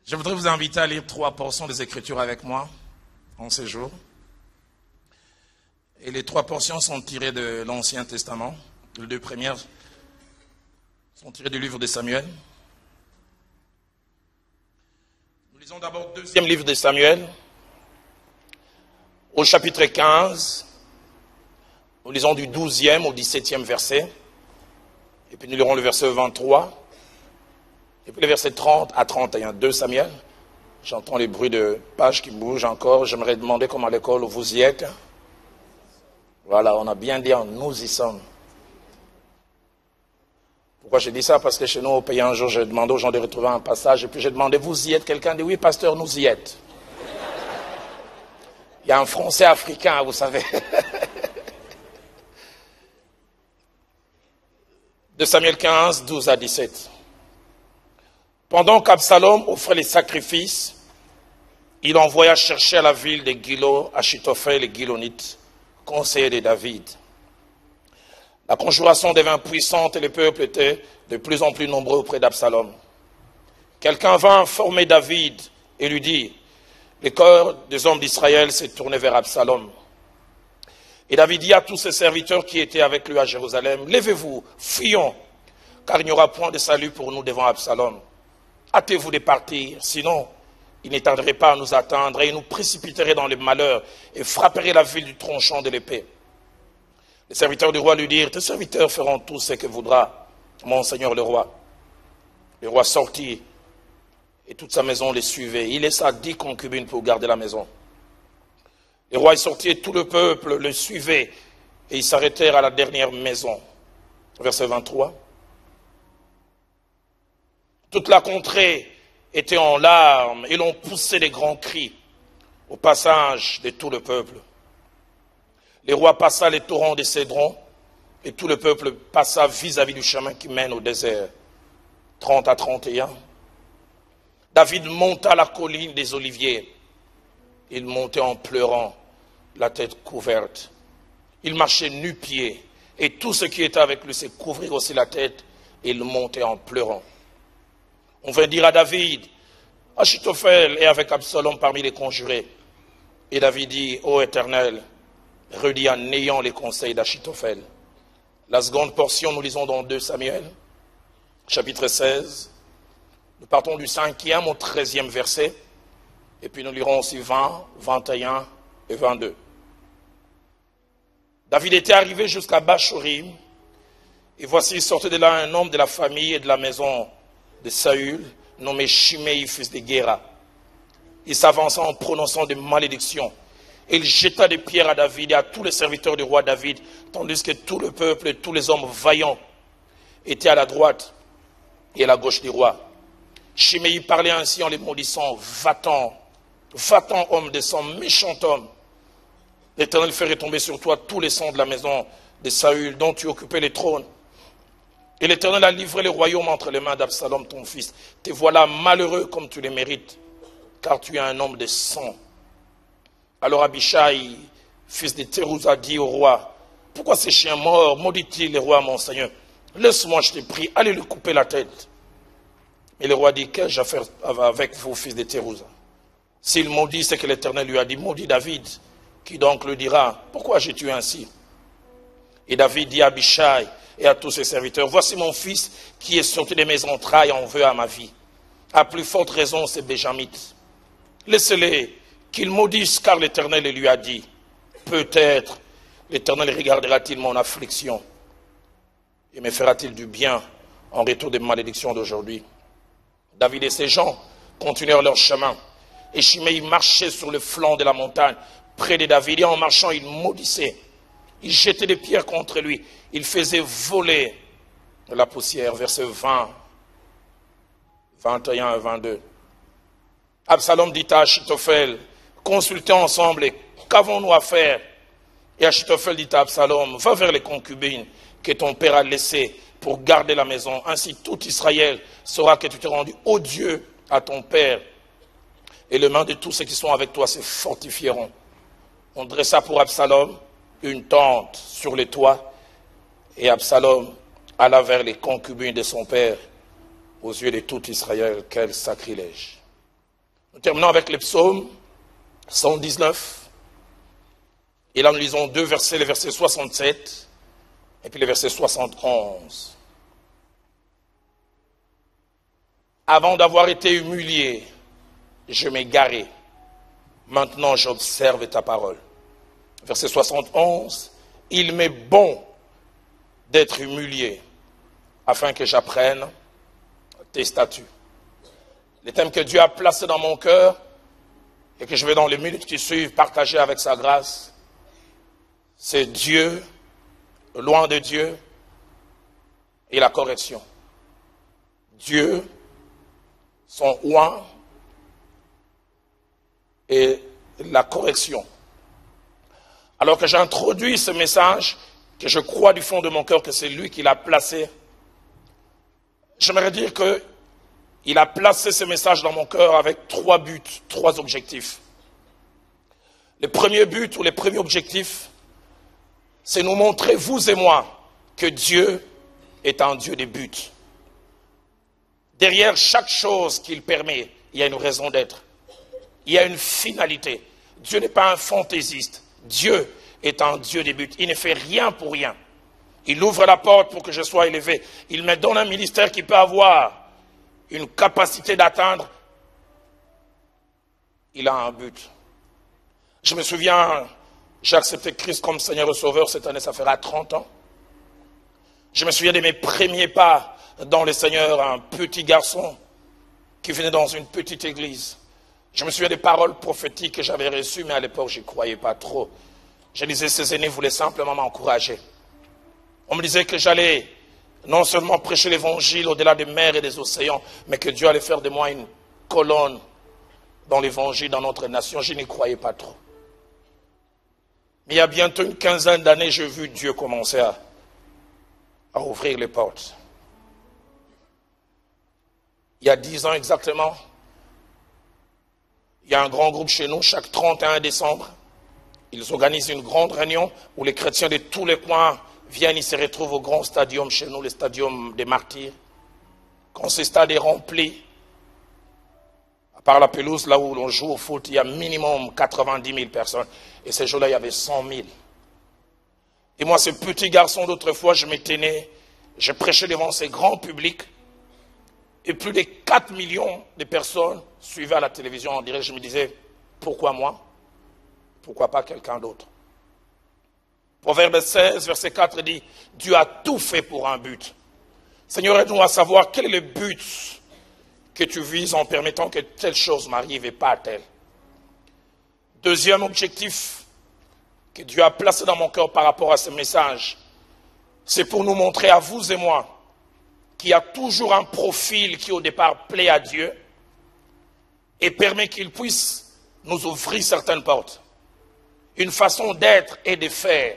Je voudrais vous inviter à lire 3 portions des Écritures avec moi en ce jour. Et les 3 portions sont tirées de l'Ancien Testament. Les 2 premières sont tirées du livre de Samuel. Nous lisons d'abord le 2e livre de Samuel, au chapitre 15. Nous lisons du 12e au 17e verset. Et puis nous lirons le verset 23. Et puis les versets 30 à 31, 2 Samuel. J'entends les bruits de pages qui bougent encore. J'aimerais demander comment à l'école vous y êtes. Voilà, on a bien dit, nous y sommes. Pourquoi j'ai dit ça? Parce que chez nous, au pays, un jour, j'ai demandé aux gens de retrouver un passage. Et puis j'ai demandé, vous y êtes? Quelqu'un dit, oui, pasteur, nous y êtes. Il y a un Français africain, vous savez. De Samuel 15, 12 à 17. Pendant qu'Absalom offrait les sacrifices, il envoya chercher à la ville de Gilo, Achitophel et Gilonite, conseiller de David. La conjuration devint puissante et le peuple était de plus en plus nombreux auprès d'Absalom. Quelqu'un vint informer David et lui dit, le corps des hommes d'Israël s'est tourné vers Absalom. Et David dit à tous ses serviteurs qui étaient avec lui à Jérusalem, levez-vous, fuyons, car il n'y aura point de salut pour nous devant Absalom. Hâtez-vous de partir, sinon il ne tarderait pas à nous attendre et il nous précipiterait dans le malheur et frapperait la ville du tronçon de l'épée. Les serviteurs du roi lui dirent, tes serviteurs feront tout ce que voudra mon seigneur le roi. Le roi sortit et toute sa maison les suivait. Il laissa 10 concubines pour garder la maison. Le roi est sorti et tout le peuple le suivait et ils s'arrêtèrent à la dernière maison. Verset 23. Toute la contrée était en larmes et l'on poussait des grands cris au passage de tout le peuple. Le roi passa les torrents de Cédron et tout le peuple passa vis-à-vis du chemin qui mène au désert. 30 à 31. David monta la colline des Oliviers. Il montait en pleurant, la tête couverte. Il marchait nu-pieds et tout ce qui était avec lui se couvrit aussi la tête et il montait en pleurant. On vint dire à David, Achitophel est avec Absalom parmi les conjurés. Et David dit, ô Éternel, redis en ayant les conseils d'Achitophel. La seconde portion, nous lisons dans 2 Samuel, chapitre 16. Nous partons du 5e au 13e verset. Et puis nous lirons aussi 20, 21 et 22. David était arrivé jusqu'à Bachorim. Et voici, il sortait de là un homme de la famille et de la maison de Saül, nommé Shimei, fils de Guéra. Il s'avança en prononçant des malédictions. Et il jeta des pierres à David et à tous les serviteurs du roi David, tandis que tout le peuple et tous les hommes vaillants étaient à la droite et à la gauche du roi. Shimei parlait ainsi en les maudissant, va-t'en, va-t'en, homme de sang, méchant homme. L'Éternel fait retomber sur toi tous les sons de la maison de Saül, dont tu occupais les trônes. Et l'Éternel a livré le royaume entre les mains d'Absalom, ton fils. Te voilà malheureux comme tu les mérites, car tu es un homme de sang. Alors Abishai, fils de Thérouza, dit au roi, pourquoi ces chiens morts maudit-il le roi, mon Seigneur? Laisse-moi, je te prie, allez lui couper la tête. Mais le roi dit, qu'ai-je à faire avec vous, fils de Thérouza? S'il maudit ce que l'Éternel lui a dit, maudit David, qui donc le dira, pourquoi j'ai tué ainsi? Et David dit à Abishai et à tous ses serviteurs, voici mon fils qui est sorti de mes entrailles en veut à ma vie. À plus forte raison, c'est Béjamite. Laissez-les, qu'ils maudissent, car l'Éternel lui a dit, peut-être l'Éternel regardera-t-il mon affliction et me fera-t-il du bien en retour des malédictions d'aujourd'hui. David et ses gens continuèrent leur chemin. Et Shimei marchait sur le flanc de la montagne, près de David, et en marchant, il maudissait. Il jetait des pierres contre lui. Il faisait voler de la poussière. Versets 20, 21 et 22. Absalom dit à Achitophel, consultez ensemble et qu'avons-nous à faire? Et Achitophel dit à Absalom, va vers les concubines que ton père a laissées pour garder la maison. Ainsi tout Israël saura que tu t'es rendu odieux à ton père. Et les mains de tous ceux qui sont avec toi se fortifieront. On dressa pour Absalom une tente sur les toits, et Absalom alla vers les concubines de son père. Aux yeux de tout Israël, quel sacrilège. Nous terminons avec les psaumes 119. Et là, nous lisons deux versets, les versets 67 et puis les versets 71. Avant d'avoir été humilié, je m'égarais. Maintenant, j'observe ta parole. Verset 71. Il m'est bon d'être humilié afin que j'apprenne tes statuts. Les thèmes que Dieu a placés dans mon cœur et que je vais dans les minutes qui suivent partager avec sa grâce, c'est Dieu, loin de Dieu et la correction. Dieu, son loin et la correction. Alors que j'introduis ce message, que je crois du fond de mon cœur que c'est lui qui l'a placé, j'aimerais dire qu'il a placé ce message dans mon cœur avec trois buts, trois objectifs. Le premier but ou le premier objectif, c'est nous montrer, vous et moi, que Dieu est un Dieu des buts. Derrière chaque chose qu'il permet, il y a une raison d'être. Il y a une finalité. Dieu n'est pas un fantaisiste. Dieu est un Dieu des buts. Il ne fait rien pour rien. Il ouvre la porte pour que je sois élevé. Il me donne un ministère qui peut avoir une capacité d'atteindre. Il a un but. Je me souviens, j'ai accepté Christ comme Seigneur et Sauveur cette année, ça fera 30 ans. Je me souviens de mes premiers pas dans le Seigneur, un petit garçon qui venait dans une petite église. Je me souviens des paroles prophétiques que j'avais reçues, mais à l'époque, je n'y croyais pas trop. Je disais, ces aînés voulaient simplement m'encourager. On me disait que j'allais non seulement prêcher l'évangile au-delà des mers et des océans, mais que Dieu allait faire de moi une colonne dans l'évangile dans notre nation. Je n'y croyais pas trop. Mais il y a bientôt une quinzaine d'années, j'ai vu Dieu commencer à ouvrir les portes. Il y a 10 ans exactement, il y a un grand groupe chez nous, chaque 31 décembre, ils organisent une grande réunion où les chrétiens de tous les coins viennent, ils se retrouvent au grand stadium chez nous, le stadium des martyrs. Quand ce stade est rempli, à part la pelouse, là où l'on joue au foot, il y a minimum 90 000 personnes. Et ce jour-là, il y avait 100 000. Et moi, ce petit garçon d'autrefois, je m'étais né, je prêchais devant ces grands publics. Et plus de 4 millions de personnes suivaient à la télévision en direct. Je me disais, pourquoi moi? Pourquoi pas quelqu'un d'autre? Proverbe 16, verset 4 dit, Dieu a tout fait pour un but. Seigneur, aide-nous à savoir quel est le but que tu vises en permettant que telle chose m'arrive et pas telle. Deuxième objectif que Dieu a placé dans mon cœur par rapport à ce message, c'est pour nous montrer à vous et moi qu'il y a toujours un profil qui au départ plaît à Dieu et permet qu'il puisse nous ouvrir certaines portes. Une façon d'être et de faire.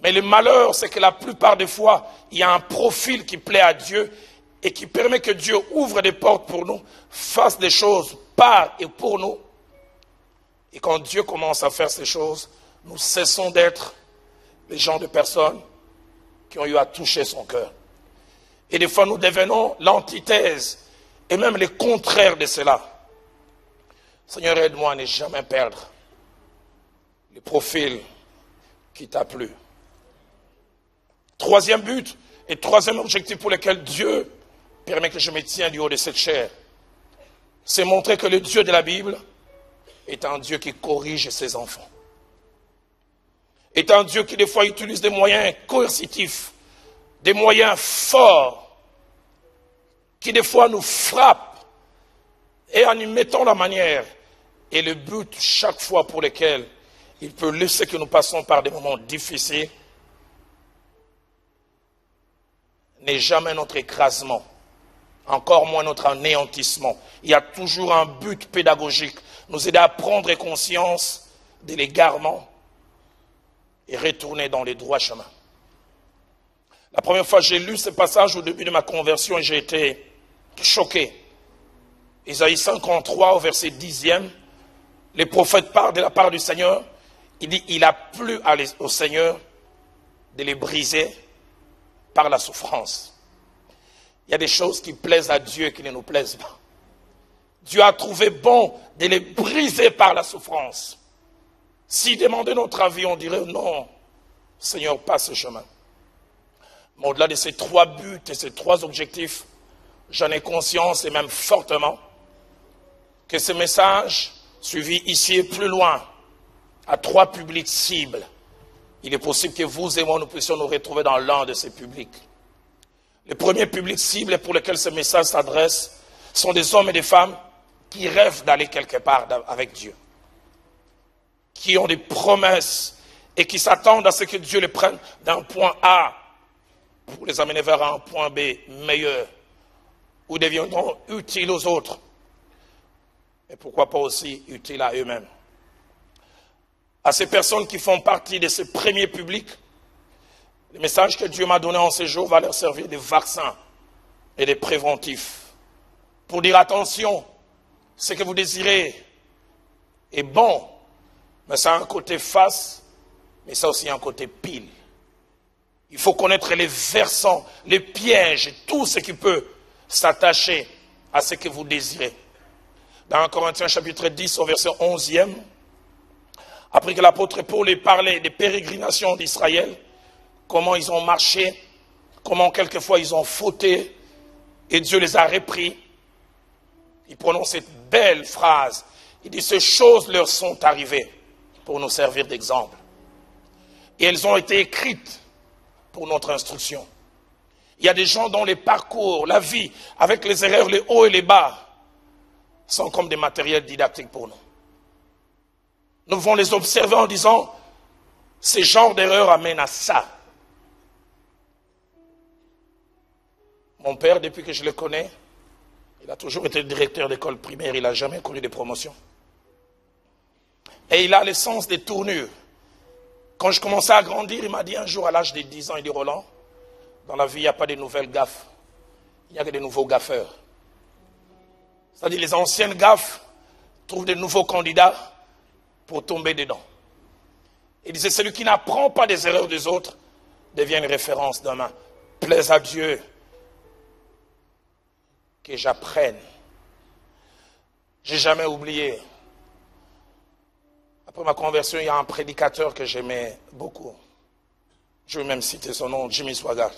Mais le malheur, c'est que la plupart des fois, il y a un profil qui plaît à Dieu et qui permet que Dieu ouvre des portes pour nous, fasse des choses par et pour nous. Et quand Dieu commence à faire ces choses, nous cessons d'être les gens de personnes qui ont eu à toucher son cœur. Et des fois, nous devenons l'antithèse et même le contraire de cela. Seigneur, aide-moi à ne jamais perdre le profil qui t'a plu. Troisième but et troisième objectif pour lequel Dieu permet que je me tienne du haut de cette chair, c'est montrer que le Dieu de la Bible est un Dieu qui corrige ses enfants. Est un Dieu qui des fois utilise des moyens coercitifs, des moyens forts, qui des fois nous frappent, et en y mettant la manière, et le but chaque fois pour lequel il peut laisser que nous passons par des moments difficiles, n'est jamais notre écrasement, encore moins notre anéantissement. Il y a toujours un but pédagogique, nous aider à prendre conscience de l'égarement et retourner dans les droits chemins. La première fois j'ai lu ce passage au début de ma conversion et j'ai été choqué. Isaïe 53 au verset 10e, les prophètes parlent de la part du Seigneur. Il dit, il a plu au Seigneur de les briser par la souffrance. Il y a des choses qui plaisent à Dieu et qui ne nous plaisent pas. Dieu a trouvé bon de les briser par la souffrance. S'ils demandaient notre avis, on dirait non, Seigneur, pas ce chemin. Mais au-delà de ces 3 buts et ces 3 objectifs, j'en ai conscience et même fortement que ce message suivi ici et plus loin à 3 publics cibles. Il est possible que vous et moi, nous puissions nous retrouver dans l'un de ces publics. Les premiers publics cibles pour lesquels ce message s'adresse sont des hommes et des femmes qui rêvent d'aller quelque part avec Dieu, qui ont des promesses et qui s'attendent à ce que Dieu les prenne d'un point A pour les amener vers un point B meilleur, où deviendront utiles aux autres, et pourquoi pas aussi utiles à eux-mêmes. À ces personnes qui font partie de ces premiers publics, le message que Dieu m'a donné en ces jours va leur servir de vaccin et de préventif, pour dire attention, ce que vous désirez est bon, mais ça a un côté face, mais ça a aussi un côté pile. Il faut connaître les versants, les pièges, tout ce qui peut s'attacher à ce que vous désirez. Dans 1 Corinthiens chapitre 10 au verset 11e, après que l'apôtre Paul ait parlé des pérégrinations d'Israël, comment ils ont marché, comment quelquefois ils ont fauté, et Dieu les a repris, il prononce cette belle phrase, il dit ces choses leur sont arrivées pour nous servir d'exemple. Et elles ont été écrites pour notre instruction. Il y a des gens dont les parcours, la vie, avec les erreurs, les hauts et les bas, sont comme des matériels didactiques pour nous. Nous devons les observer en disant, ces genres d'erreurs amènent à ça. Mon père, depuis que je le connais, il a toujours été directeur d'école primaire, il n'a jamais connu de promotion. Et il a le sens des tournures. Quand je commençais à grandir, il m'a dit un jour à l'âge de 10 ans, il dit Roland, dans la vie, il n'y a pas de nouvelles gaffes. Il n'y a que de nouveaux gaffeurs. C'est-à-dire les anciennes gaffes trouvent de nouveaux candidats pour tomber dedans. Il disait, celui qui n'apprend pas des erreurs des autres devient une référence demain. Plaise à Dieu que j'apprenne. J'ai jamais oublié. Après ma conversion, il y a un prédicateur que j'aimais beaucoup. Je vais même citer son nom, Jimmy Swaggart.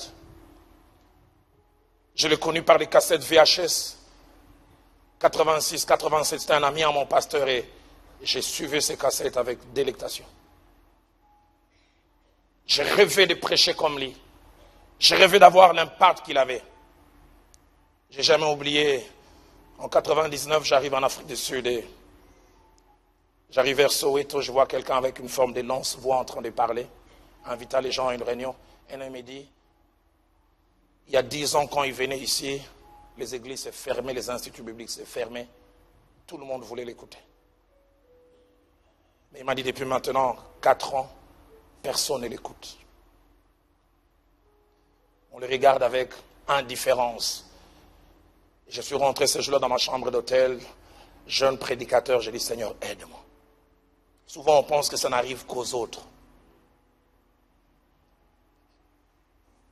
Je l'ai connu par les cassettes VHS. 86, 87, c'était un ami à mon pasteur et j'ai suivi ces cassettes avec délectation. J'ai rêvé de prêcher comme lui. J'ai rêvé d'avoir l'impact qu'il avait. J'ai jamais oublié, en 99, j'arrive en Afrique du Sud et j'arrive vers Soweto, je vois quelqu'un avec une forme de lance-voix en train de parler, invitant les gens à une réunion. Et il me dit, il y a 10 ans quand il venait ici, les églises se fermaient, les instituts bibliques se fermaient. Tout le monde voulait l'écouter. Mais il m'a dit, depuis maintenant 4 ans, personne ne l'écoute. On le regarde avec indifférence. Je suis rentré ce jour-là dans ma chambre d'hôtel, jeune prédicateur, j'ai dit, Seigneur, aide-moi. Souvent, on pense que ça n'arrive qu'aux autres.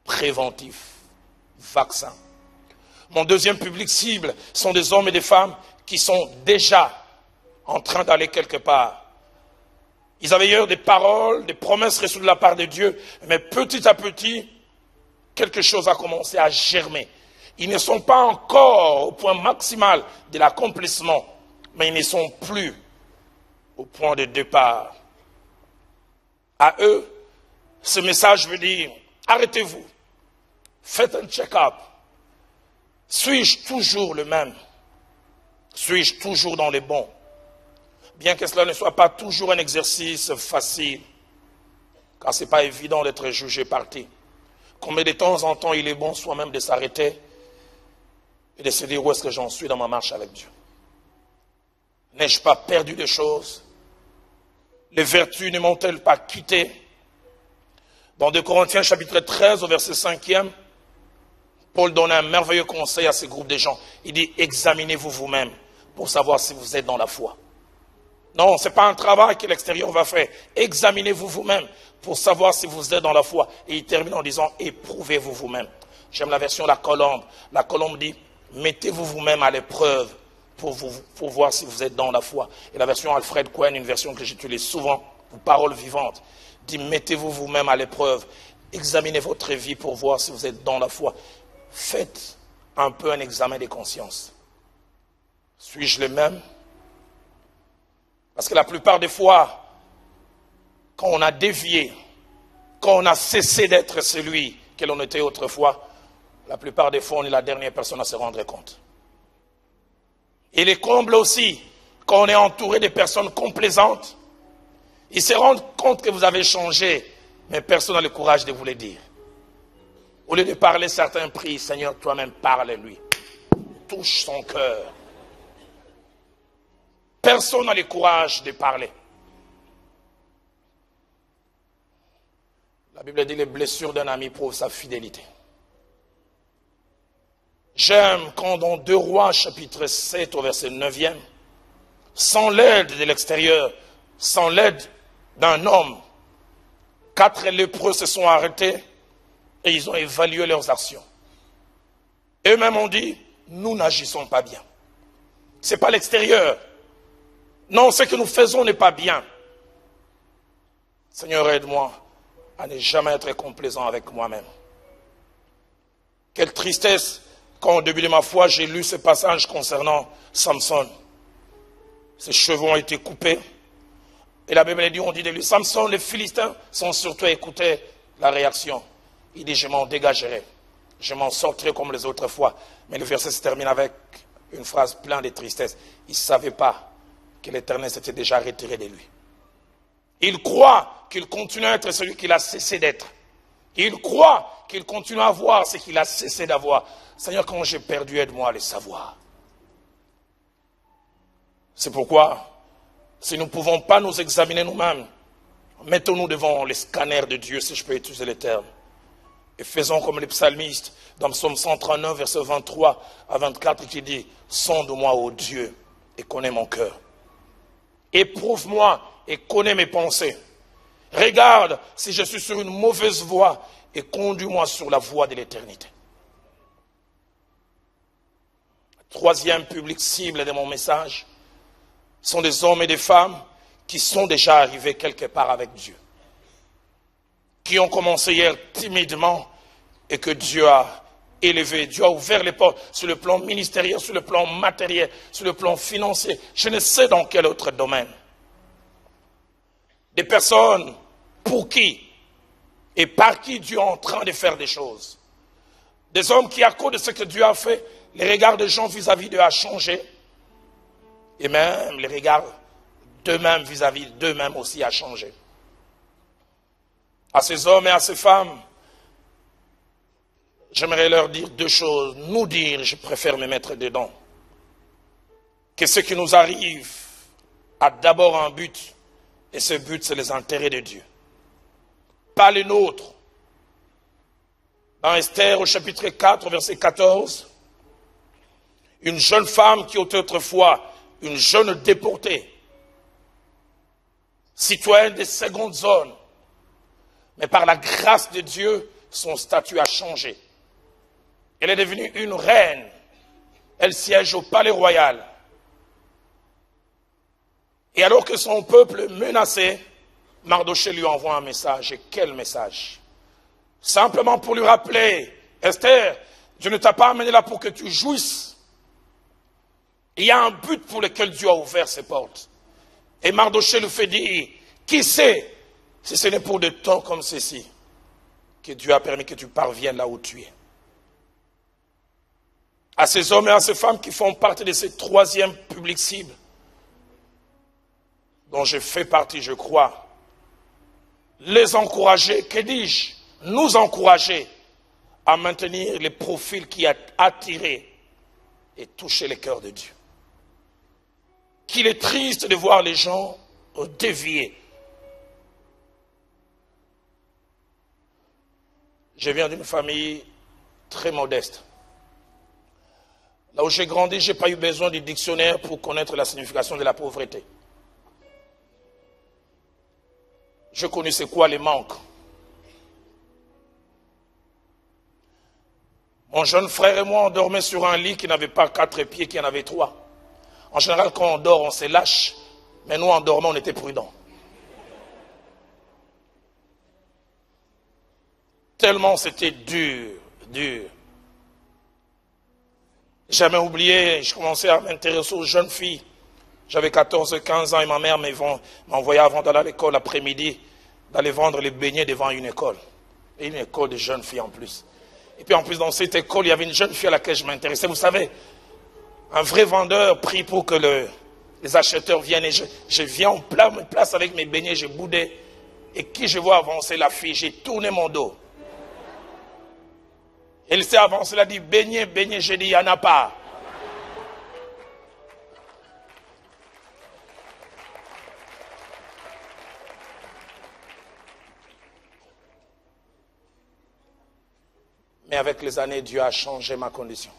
Préventif, vaccin. Mon deuxième public cible sont des hommes et des femmes qui sont déjà en train d'aller quelque part. Ils avaient eu des paroles, des promesses reçues de la part de Dieu, mais petit à petit, quelque chose a commencé à germer. Ils ne sont pas encore au point maximal de l'accomplissement, mais ils ne sont plus au point de départ. À eux, ce message veut dire, arrêtez-vous, faites un check-up. Suis-je toujours le même? Suis-je toujours dans les bons? Bien que cela ne soit pas toujours un exercice facile, car ce n'est pas évident d'être jugé parti. Combien de temps en temps il est bon soi-même de s'arrêter et de se dire où est-ce que j'en suis dans ma marche avec Dieu. N'ai-je pas perdu des choses? Les vertus ne m'ont-elles pas quitté? Dans 2 Corinthiens chapitre 13 au verset 5e, Paul donne un merveilleux conseil à ce groupe de gens. Il dit, examinez-vous vous-même pour savoir si vous êtes dans la foi. Non, ce n'est pas un travail que l'extérieur va faire. Examinez-vous vous-même pour savoir si vous êtes dans la foi. Et il termine en disant, éprouvez-vous vous-même. J'aime la version La Colombe. La Colombe dit, mettez-vous vous-même à l'épreuve pour voir si vous êtes dans la foi. Et la version Alfred Cohen, une version que j'utilise souvent, pour parole vivante, dit mettez-vous vous-même à l'épreuve, examinez votre vie pour voir si vous êtes dans la foi. Faites un peu un examen des consciences. Suis-je le même? Parce que la plupart des fois, quand on a dévié, quand on a cessé d'être celui que l'on était autrefois, la plupart des fois, on est la dernière personne à se rendre compte. Et les combles aussi, quand on est entouré de personnes complaisantes, ils se rendent compte que vous avez changé, mais personne n'a le courage de vous le dire. Au lieu de parler, certains prient, Seigneur, toi-même parle-lui. Touche son cœur. Personne n'a le courage de parler. La Bible dit les blessures d'un ami prouvent sa fidélité. J'aime quand dans 2 Rois, chapitre 7, au verset 9e, sans l'aide de l'extérieur, sans l'aide d'un homme, 4 lépreux se sont arrêtés et ils ont évalué leurs actions. Eux-mêmes ont dit, nous n'agissons pas bien. Ce n'est pas l'extérieur. Non, ce que nous faisons n'est pas bien. Seigneur, aide-moi à ne jamais être complaisant avec moi-même. Quelle tristesse quand au début de ma foi, j'ai lu ce passage concernant Samson. Ses cheveux ont été coupés. Et la Bible dit, on dit de lui, Samson, les Philistins sont surtout écoutés la réaction. Il dit, je m'en dégagerai. Je m'en sortirai comme les autres fois. Mais le verset se termine avec une phrase pleine de tristesse. Il ne savait pas que l'Éternel s'était déjà retiré de lui. Il croit qu'il continue à être celui qu'il a cessé d'être. Il croit qu'il continue à avoir ce qu'il a cessé d'avoir. Seigneur, quand j'ai perdu, aide-moi à le savoir. C'est pourquoi, si nous ne pouvons pas nous examiner nous-mêmes, mettons-nous devant les scanners de Dieu, si je peux utiliser les termes. Et faisons comme les psalmistes, dans Psaume 139, verset 23 à 24, qui dit, « Sonde-moi, ô Dieu, et connais mon cœur. Éprouve-moi et connais mes pensées. Regarde si je suis sur une mauvaise voie et conduis-moi sur la voie de l'éternité. » Troisième public cible de mon message sont des hommes et des femmes qui sont déjà arrivés quelque part avec Dieu. Qui ont commencé hier timidement et que Dieu a élevé. Dieu a ouvert les portes sur le plan ministériel, sur le plan matériel, sur le plan financier. Je ne sais dans quel autre domaine. Des personnes pour qui et par qui Dieu est en train de faire des choses. Des hommes qui, à cause de ce que Dieu a fait, les regards des gens vis-à-vis d'eux a changé. Et même les regards d'eux-mêmes vis-à-vis d'eux-mêmes aussi a changé. À ces hommes et à ces femmes, j'aimerais leur dire 2 choses. Nous dire, je préfère me mettre dedans, que ce qui nous arrive a d'abord un but. Et ce but, c'est les intérêts de Dieu. Pas les nôtres. Dans Esther, au chapitre 4, verset 14, une jeune femme qui était autrefois une jeune déportée, citoyenne des secondes zones, mais par la grâce de Dieu, son statut a changé. Elle est devenue une reine. Elle siège au palais royal. Et alors que son peuple menacé, Mardochée lui envoie un message. Et quel message? Simplement pour lui rappeler, Esther, Dieu ne t'a pas amené là pour que tu jouisses. Il y a un but pour lequel Dieu a ouvert ses portes. Et Mardochée lui fait dire, qui sait si ce n'est pour des temps comme ceci que Dieu a permis que tu parviennes là où tu es. À ces hommes et à ces femmes qui font partie de ces 3e public cible, dont je fais partie, je crois, les encourager, que dis-je, nous encourager à maintenir les profils qui a attiré et touché le cœur de Dieu. Qu'il est triste de voir les gens dévier. Je viens d'une famille très modeste. Là où j'ai grandi, je n'ai pas eu besoin du dictionnaire pour connaître la signification de la pauvreté. Je connaissais quoi les manques. Mon jeune frère et moi, on dormait sur un lit qui n'avait pas 4 pieds, qui en avait 3. En général, quand on dort, on se lâche. Mais nous, en dormant, on était prudents. Tellement c'était dur, dur. Jamais oublié, je commençais à m'intéresser aux jeunes filles. J'avais 14, 15 ans et ma mère m'envoyait avant d'aller à l'école l'après-midi, d'aller vendre les beignets devant une école. Et une école de jeunes filles en plus. Et puis en plus dans cette école, il y avait une jeune fille à laquelle je m'intéressais. Vous savez, un vrai vendeur prie pour que les acheteurs viennent. Et je viens en place avec mes beignets, je boudais. Et qui je vois avancer la fille, j'ai tourné mon dos. Elle s'est avancée, elle a dit, beignet, beignet, j'ai dit, il n'y en a pas. Mais avec les années, Dieu a changé ma condition.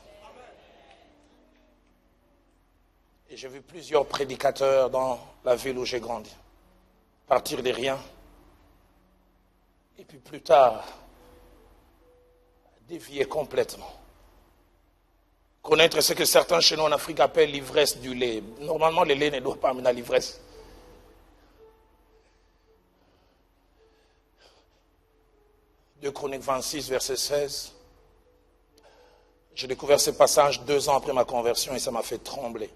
Et j'ai vu plusieurs prédicateurs dans la ville où j'ai grandi. Partir de rien. Et puis plus tard, dévier complètement. Connaître ce que certains chez nous en Afrique appellent l'ivresse du lait. Normalement, le lait ne doit pas amener à l'ivresse. Deux Chroniques 26, verset 16. J'ai découvert ce passage 2 ans après ma conversion et ça m'a fait trembler.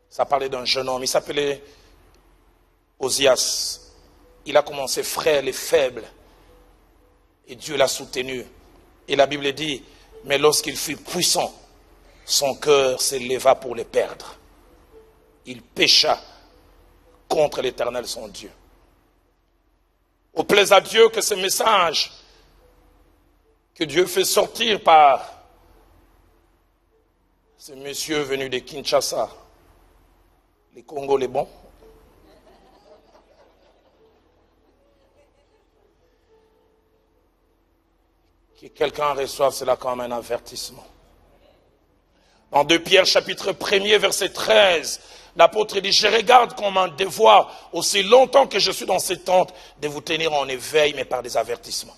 Ça parlait d'un jeune homme, il s'appelait Osias. Il a commencé frêle et faible. Et Dieu l'a soutenu. Et la Bible dit, mais lorsqu'il fut puissant, son cœur s'éleva pour les perdre. Il pécha contre l'Éternel son Dieu. Au plaise à Dieu que ce message que Dieu fait sortir par ce monsieur venu de Kinshasa, les Congos les bons, que quelqu'un reçoive cela comme un avertissement. Dans 2 Pierre chapitre 1er verset 13, l'apôtre dit, je regarde comme un devoir, aussi longtemps que je suis dans cette tente, de vous tenir en éveil, mais par des avertissements.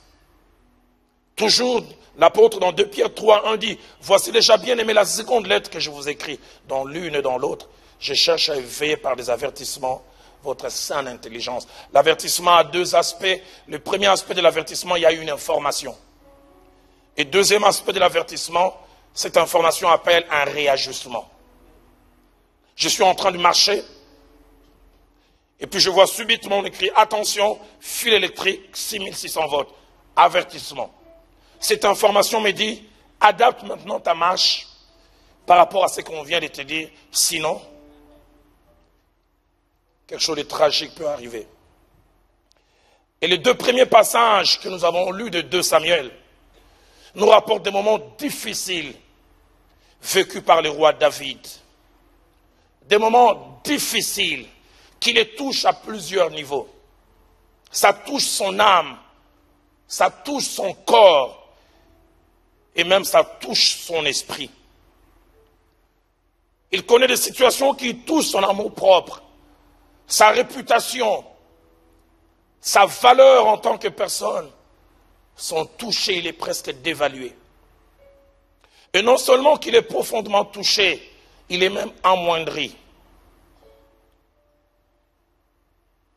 Toujours, l'apôtre dans 2 Pierre 3:1 dit, voici déjà bien aimé la seconde lettre que je vous écris, dans l'une et dans l'autre, je cherche à éveiller par des avertissements votre saine intelligence. L'avertissement a 2 aspects. Le premier aspect de l'avertissement, il y a une information. Et deuxième aspect de l'avertissement, cette information appelle un réajustement. Je suis en train de marcher, et puis je vois subitement écrit, attention, fil électrique, 6600 volts, avertissement. Cette information me dit, adapte maintenant ta marche par rapport à ce qu'on vient de te dire, sinon, quelque chose de tragique peut arriver. Et les 2 premiers passages que nous avons lus de 2 Samuel nous rapportent des moments difficiles vécus par le roi David. Des moments difficiles qui les touchent à plusieurs niveaux. Ça touche son âme, ça touche son corps et même ça touche son esprit. Il connaît des situations qui touchent son amour propre, sa réputation, sa valeur en tant que personne sont touchés, il est presque dévalué. Et non seulement qu'il est profondément touché, il est même amoindri,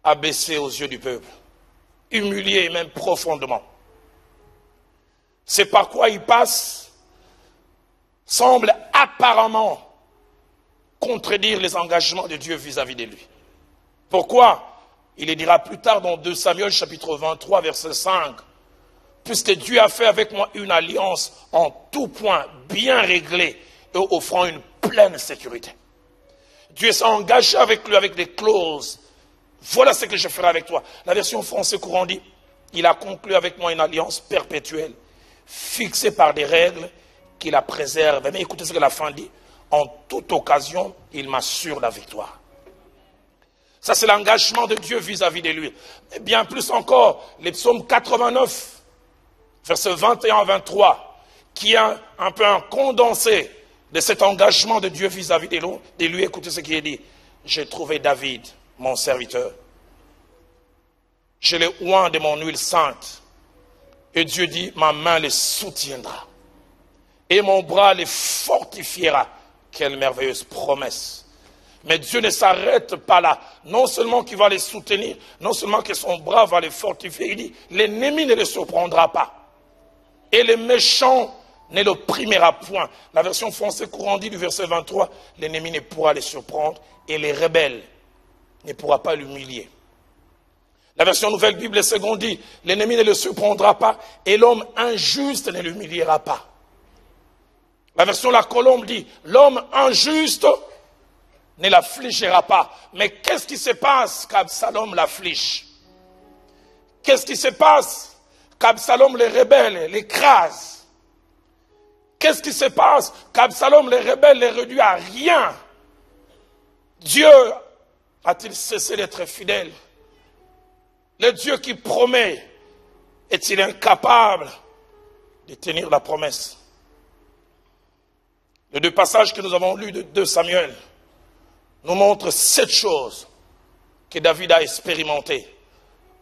abaissé aux yeux du peuple, humilié même profondément. C'est par quoi il passe, semble apparemment contredire les engagements de Dieu vis-à-vis de lui. Pourquoi? Il le dira plus tard dans 2 Samuel chapitre 23 verset 5. Puisque Dieu a fait avec moi une alliance en tout point bien réglée et offrant une pleine sécurité. Dieu s'est engagé avec lui avec des clauses. Voilà ce que je ferai avec toi. La version français courant dit, il a conclu avec moi une alliance perpétuelle, fixée par des règles qui la préservent. Mais écoutez ce que la fin dit, en toute occasion, il m'assure la victoire. Ça c'est l'engagement de Dieu vis-à-vis de lui. Et bien plus encore, les psaumes 89, versets 21 à 23, qui est un peu un condensé de cet engagement de Dieu vis-à-vis de lui. Écoutez ce qu'il est dit. J'ai trouvé David, mon serviteur. Je l'ai oint de mon huile sainte. Et Dieu dit, ma main les soutiendra. Et mon bras les fortifiera. Quelle merveilleuse promesse. Mais Dieu ne s'arrête pas là. Non seulement qu'il va les soutenir, non seulement que son bras va les fortifier, il dit, l'ennemi ne les surprendra pas. Et les méchants ne l'opprimera point. La version française courant dit du verset 23, l'ennemi ne pourra les surprendre et les rebelles ne pourra pas l'humilier. La version Nouvelle Bible seconde dit, l'ennemi ne le surprendra pas et l'homme injuste ne l'humiliera pas. La version La Colombe dit, l'homme injuste ne l'affligera pas. Mais qu'est-ce qui se passe qu'Absalom l'afflige? Qu'est-ce qui se passe qu'Absalom les rebelle, l'écrase? Qu'est-ce qui se passe qu'Absalom les rebelle, les réduit à rien? Dieu a-t-il cessé d'être fidèle? Le Dieu qui promet, est-il incapable de tenir la promesse? Les deux passages que nous avons lus de 2 Samuel nous montrent 7 choses que David a expérimentées,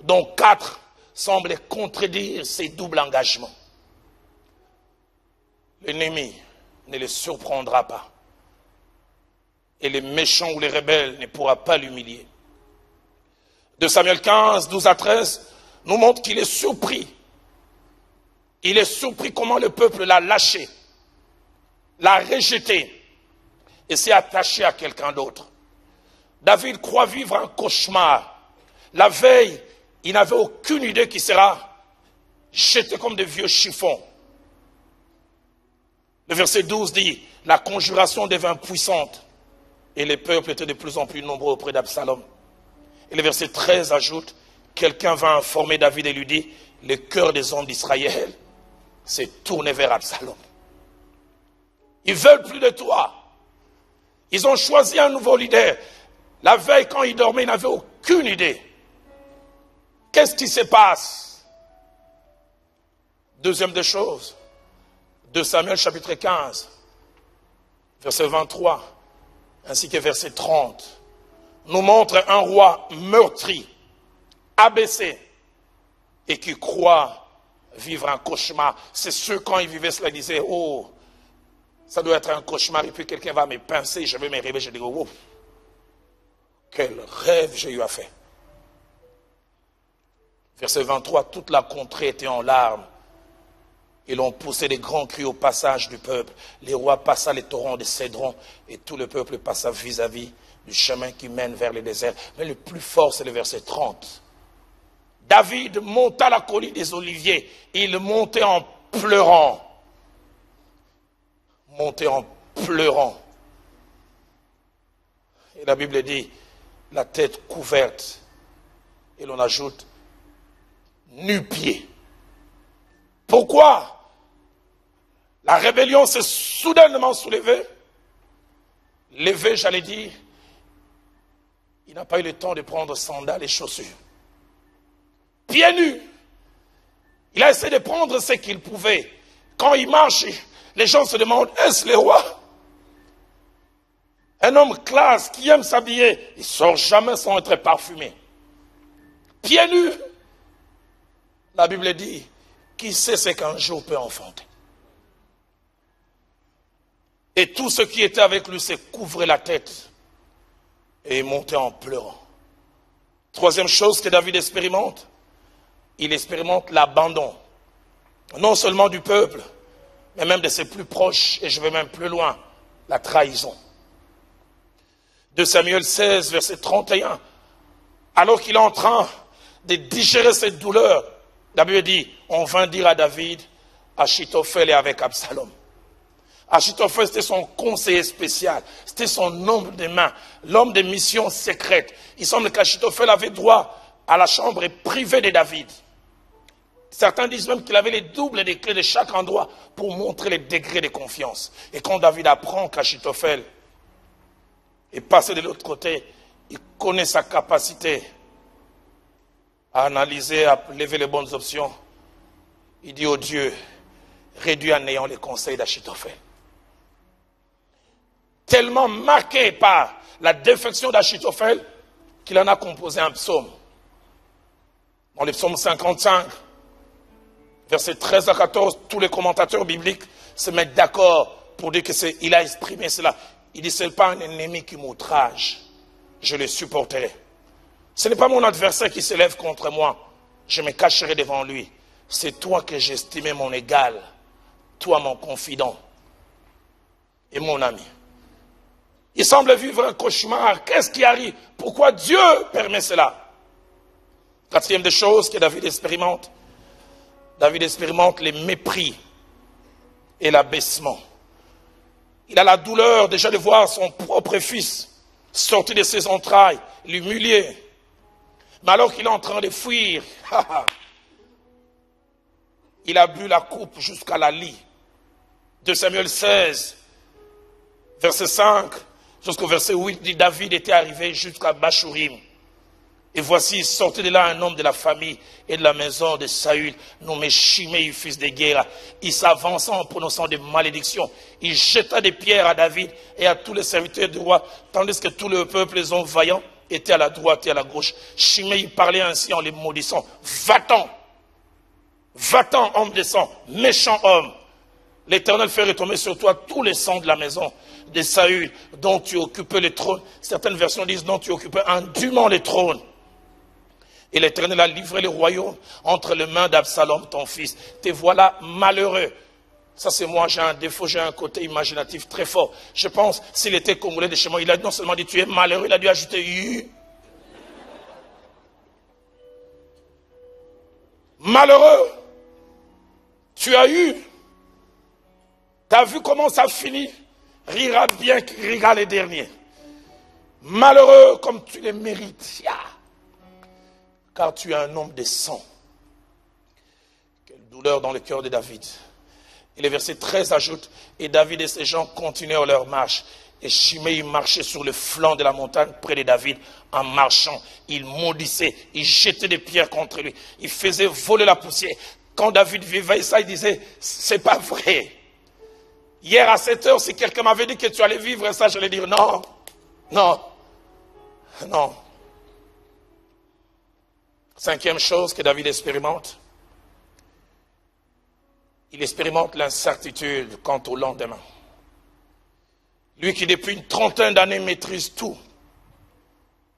dont 4 semblent contredire ses doubles engagements. L'ennemi ne le surprendra pas. Et les méchants ou les rebelles ne pourra pas l'humilier. 2 Samuel 15, 12 à 13, nous montre qu'il est surpris. Il est surpris comment le peuple l'a lâché, l'a rejeté et s'est attaché à quelqu'un d'autre. David croit vivre un cauchemar. La veille, il n'avait aucune idée qu'il sera jeté comme des vieux chiffons. Le verset 12 dit, la conjuration devint puissante et les peuples étaient de plus en plus nombreux auprès d'Absalom. Et le verset 13 ajoute, quelqu'un va informer David et lui dit, le cœur des hommes d'Israël s'est tourné vers Absalom. Ils veulent plus de toi. Ils ont choisi un nouveau leader. La veille, quand ils dormaient, ils n'avaient aucune idée. Qu'est-ce qui se passe? Deuxième des choses, 2 Samuel chapitre 15, verset 23, ainsi que verset 30, nous montre un roi meurtri, abaissé, et qui croit vivre un cauchemar. C'est sûr, quand il vivait cela, il disait, oh, ça doit être un cauchemar, et puis quelqu'un va me pincer, je vais me réveiller, je dis, oh, quel rêve j'ai eu à faire. Verset 23, toute la contrée était en larmes. Et l'on poussait des grands cris au passage du peuple. Les rois passaient les torrents de Cédron et tout le peuple passa vis-à-vis du chemin qui mène vers le désert. Mais le plus fort, c'est le verset 30. David monta la colline des Oliviers. Il montait en pleurant. Montait en pleurant. Et la Bible dit, la tête couverte. Et l'on ajoute, nu-pied. Pourquoi? La rébellion s'est soudainement soulevée. Levé, j'allais dire, il n'a pas eu le temps de prendre sandales et chaussures. Pieds nus. Il a essayé de prendre ce qu'il pouvait. Quand il marche, les gens se demandent, est-ce le roi? Un homme classe qui aime s'habiller, il ne sort jamais sans être parfumé. Pieds nus. La Bible dit, qui sait ce qu'un jour peut enfanter? Et tous ceux qui étaient avec lui se couvraient la tête et montaient en pleurant. Troisième chose que David expérimente, il expérimente l'abandon. Non seulement du peuple, mais même de ses plus proches, et je vais même plus loin, la trahison. 2 Samuel 16, verset 31, alors qu'il est en train de digérer cette douleur, la Bible dit, on vint dire à David, Achitophel est avec Absalom. Achitophel, c'était son conseiller spécial, c'était son homme de main, l'homme de mission secrète. Il semble qu'Achitophel avait droit à la chambre privée de David. Certains disent même qu'il avait les doubles des clés de chaque endroit pour montrer les degrés de confiance. Et quand David apprend qu'Achitophel est passé de l'autre côté, il connaît sa capacité à analyser, à lever les bonnes options. Il dit au Dieu, réduis à néant les conseils d'Achitophel. Tellement marqué par la défection d'Achitophel qu'il en a composé un psaume. Dans le psaume 55, versets 13 à 14, tous les commentateurs bibliques se mettent d'accord pour dire qu'il a exprimé cela. Il dit, ce n'est pas un ennemi qui m'outrage, je le supporterai. Ce n'est pas mon adversaire qui s'élève contre moi, je me cacherai devant lui. C'est toi que j'estimais mon égal, toi mon confident et mon ami. Il semble vivre un cauchemar. Qu'est-ce qui arrive? Pourquoi Dieu permet cela? Quatrième des choses que David expérimente les mépris et l'abaissement. Il a la douleur déjà de voir son propre fils sortir de ses entrailles, l'humilier. Mais alors qu'il est en train de fuir, il a bu la coupe jusqu'à la lie. 2 Samuel 16, verset 5, jusqu'au verset 8, dit David était arrivé jusqu'à Bachurim. Et voici, sortait de là un homme de la famille et de la maison de Saül, nommé Shimei, fils de Guéra. Il s'avança en prononçant des malédictions. Il jeta des pierres à David et à tous les serviteurs du roi, tandis que tout le peuple, les hommes vaillants, étaient à la droite et à la gauche. Shimei parlait ainsi en les maudissant. Va-t'en, homme de sang, méchant homme. L'Éternel fait retomber sur toi tous les sangs de la maison de Saül, dont tu occupais le trône. Certaines versions disent dont tu occupais indûment le trône. Et l'Éternel a livré le royaume entre les mains d'Absalom, ton fils. Te voilà malheureux. Ça c'est moi, j'ai un défaut, j'ai un côté imaginatif très fort. Je pense, s'il était congolais de chez moi, il a non seulement dit tu es malheureux, il a dû ajouter U. Malheureux. Tu as eu. Tu as vu comment ça finit? Rira bien qui rira les derniers. Malheureux comme tu les mérites. Car tu es un homme de sang. Quelle douleur dans le cœur de David. Et le verset 13 ajoute, et David et ses gens continuèrent leur marche. Et Shimei marchait sur le flanc de la montagne près de David en marchant. Il maudissait, il jetait des pierres contre lui. Il faisait voler la poussière. Quand David vivait ça, il disait, c'est pas vrai. Hier à 7 heures, si quelqu'un m'avait dit que tu allais vivre ça, j'allais dire non, non, non. Cinquième chose que David expérimente, il expérimente l'incertitude quant au lendemain. Lui qui depuis une trentaine d'années maîtrise tout,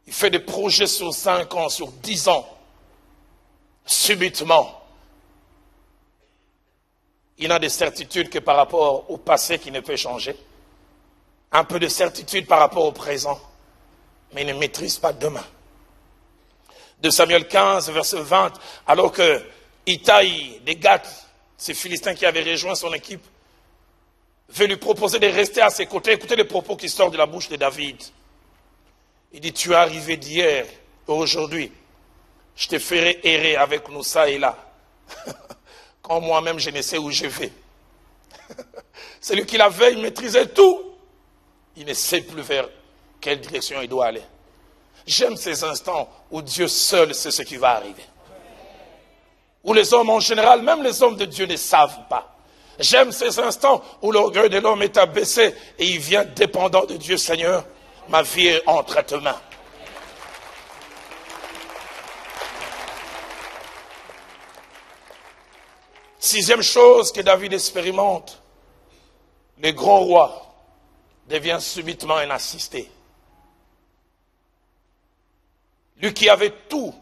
il fait des projets sur 5 ans, sur 10 ans, subitement, il n'a de certitude que par rapport au passé qui ne peut changer, un peu de certitude par rapport au présent, mais il ne maîtrise pas demain. De Samuel 15, verset 20, alors que Itaï, des Gath, ces Philistins qui avaient rejoint son équipe, veut lui proposer de rester à ses côtés. Écoutez les propos qui sortent de la bouche de David. Il dit, tu es arrivé d'hier, aujourd'hui, je te ferai errer avec nous ça et là. Quand moi-même je ne sais où je vais. Celui qui la veille maîtrisait tout, il ne sait plus vers quelle direction il doit aller. J'aime ces instants où Dieu seul sait ce qui va arriver. Où les hommes en général, même les hommes de Dieu ne savent pas. J'aime ces instants où l'orgueil de l'homme est abaissé et il vient dépendant de Dieu. Seigneur, ma vie est entre tes mains. Sixième chose que David expérimente, le grand roi devient subitement un assisté. Lui qui avait tout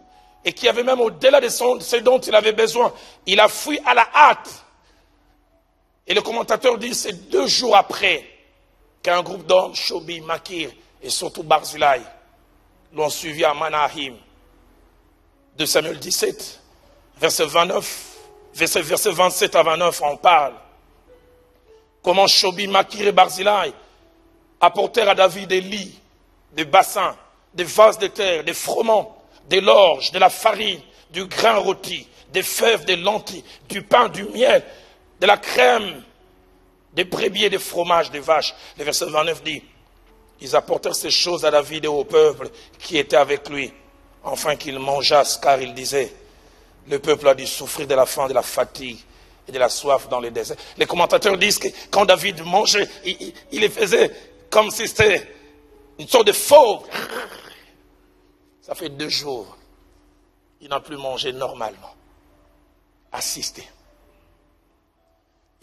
et qui avait même au-delà de ce dont il avait besoin, il a fui à la hâte. Et le commentateur dit, c'est 2 jours après qu'un groupe d'hommes, Shobi, Makir et surtout Barzilai, l'ont suivi à Manahim. De Samuel 17, verset 29, verset 27 à 29, on parle. Comment Shobi, Makir et Barzilai apportèrent à David des lits, des bassins, des vases de terre, des froment, de l'orge, de la farine, du grain rôti, des fèves, des lentilles, du pain, du miel, de la crème, des brebis et des fromages des vaches. Le verset 29 dit, ils apportèrent ces choses à David et au peuple qui était avec lui, afin qu'ils mangeassent, car il disait, le peuple a dû souffrir de la faim, de la fatigue et de la soif dans les déserts. Les commentateurs disent que quand David mangeait, il les faisait comme si c'était une sorte de fauve. Ça fait 2 jours. Il n'a plus mangé normalement. Assisté.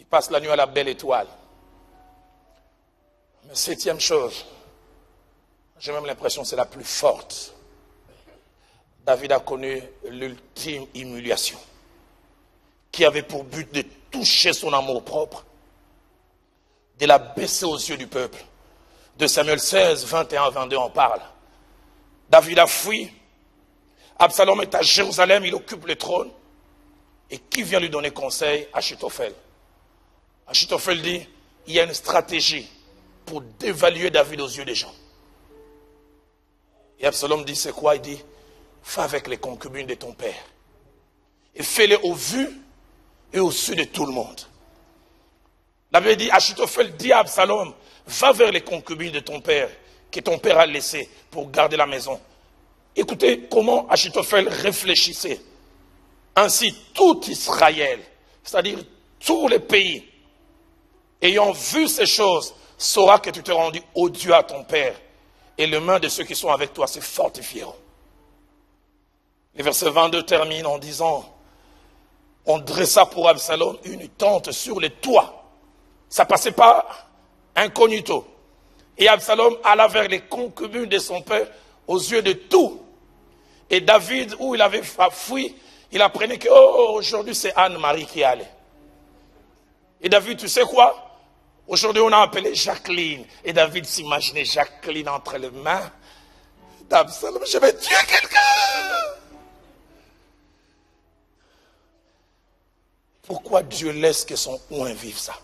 Il passe la nuit à la belle étoile. Mais septième chose, j'ai même l'impression que c'est la plus forte. David a connu l'ultime humiliation, qui avait pour but de toucher son amour propre, de la baisser aux yeux du peuple. De Samuel 16, 21, 22, on parle. David a fui. Absalom est à Jérusalem, il occupe le trône. Et qui vient lui donner conseil? Achitophel. Achitophel dit, il y a une stratégie pour dévaluer David aux yeux des gens. Et Absalom dit, c'est quoi? Il dit, fais avec les concubines de ton père. Et fais-les au vu et au su de tout le monde. La Bible dit, Achitophel dit à Absalom, va vers les concubines de ton père, que ton père a laissé pour garder la maison. Écoutez comment Achitophel réfléchissait. Ainsi, tout Israël, c'est-à-dire tous les pays, ayant vu ces choses, saura que tu t'es rendu odieux à ton père, et les mains de ceux qui sont avec toi se fortifieront. Le verset 22 termine en disant, on dressa pour Absalom une tente sur le toit. Ça passait pas incognito. Et Absalom alla vers les concubines de son père aux yeux de tous. Et David, où il avait fui, il apprenait que aujourd'hui c'est Anne-Marie qui allait. Et David, tu sais quoi? Aujourd'hui on a appelé Jacqueline. Et David s'imaginait Jacqueline entre les mains d'Absalom. Je vais tuer quelqu'un. Pourquoi Dieu laisse que son oint vive ça?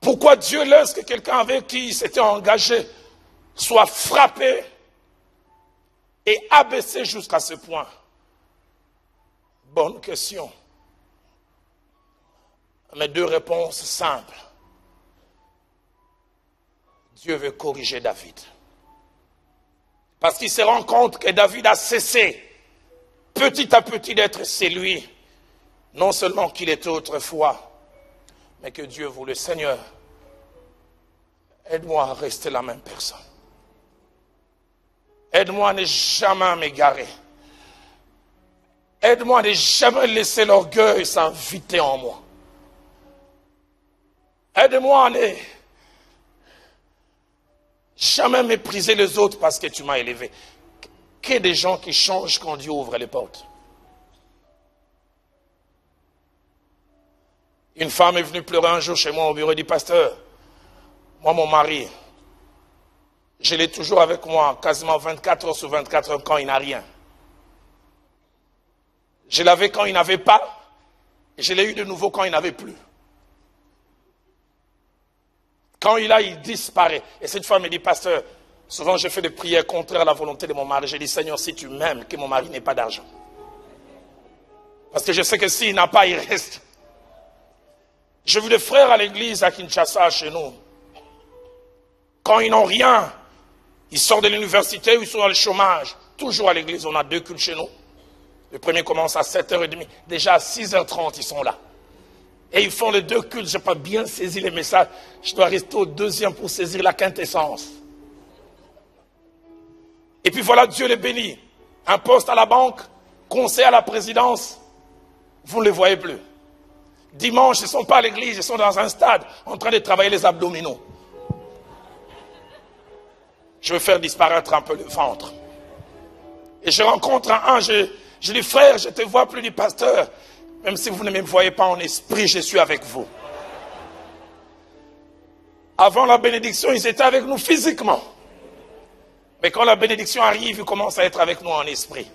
Pourquoi Dieu laisse que quelqu'un avec qui il s'était engagé soit frappé et abaissé jusqu'à ce point? Bonne question. Mais deux réponses simples. Dieu veut corriger David. Parce qu'il se rend compte que David a cessé petit à petit d'être celui, non seulement qu'il était autrefois, mais que Dieu voulait. Seigneur, aide-moi à rester la même personne. Aide-moi à ne jamais m'égarer. Aide-moi à ne jamais laisser l'orgueil s'inviter en moi. Aide-moi à ne jamais mépriser les autres parce que tu m'as élevé. Qu'il y ait des gens qui changent quand Dieu ouvre les portes. Une femme est venue pleurer un jour chez moi au bureau et dit, pasteur, moi mon mari, je l'ai toujours avec moi, quasiment 24 heures sur 24 heures quand il n'a rien. Je l'avais quand il n'avait pas, et je l'ai eu de nouveau quand il n'avait plus. Quand il a, il disparaît. Et cette femme me dit, pasteur, souvent je fais des prières contraires à la volonté de mon mari. J'ai dit, Seigneur, si tu m'aimes, que mon mari n'ait pas d'argent. Parce que je sais que s'il n'a pas, il reste. J'ai vu des frères à l'église à Kinshasa, chez nous. Quand ils n'ont rien, ils sortent de l'université ou ils sont dans le chômage. Toujours à l'église, on a 2 cultes chez nous. Le premier commence à 7h30. Déjà à 6h30, ils sont là. Et ils font les 2 cultes. Je n'ai pas bien saisi les messages. Je dois rester au 2e pour saisir la quintessence. Et puis voilà, Dieu les bénit. Un poste à la banque, conseil à la présidence. Vous ne les voyez plus. Dimanche, ils ne sont pas à l'église, ils sont dans un stade en train de travailler les abdominaux. Je veux faire disparaître un peu le ventre. Et je rencontre un, je dis, frère, je te vois plus du pasteur. Même si vous ne me voyez pas en esprit, je suis avec vous. Avant la bénédiction, ils étaient avec nous physiquement. Mais quand la bénédiction arrive, ils commencent à être avec nous en esprit.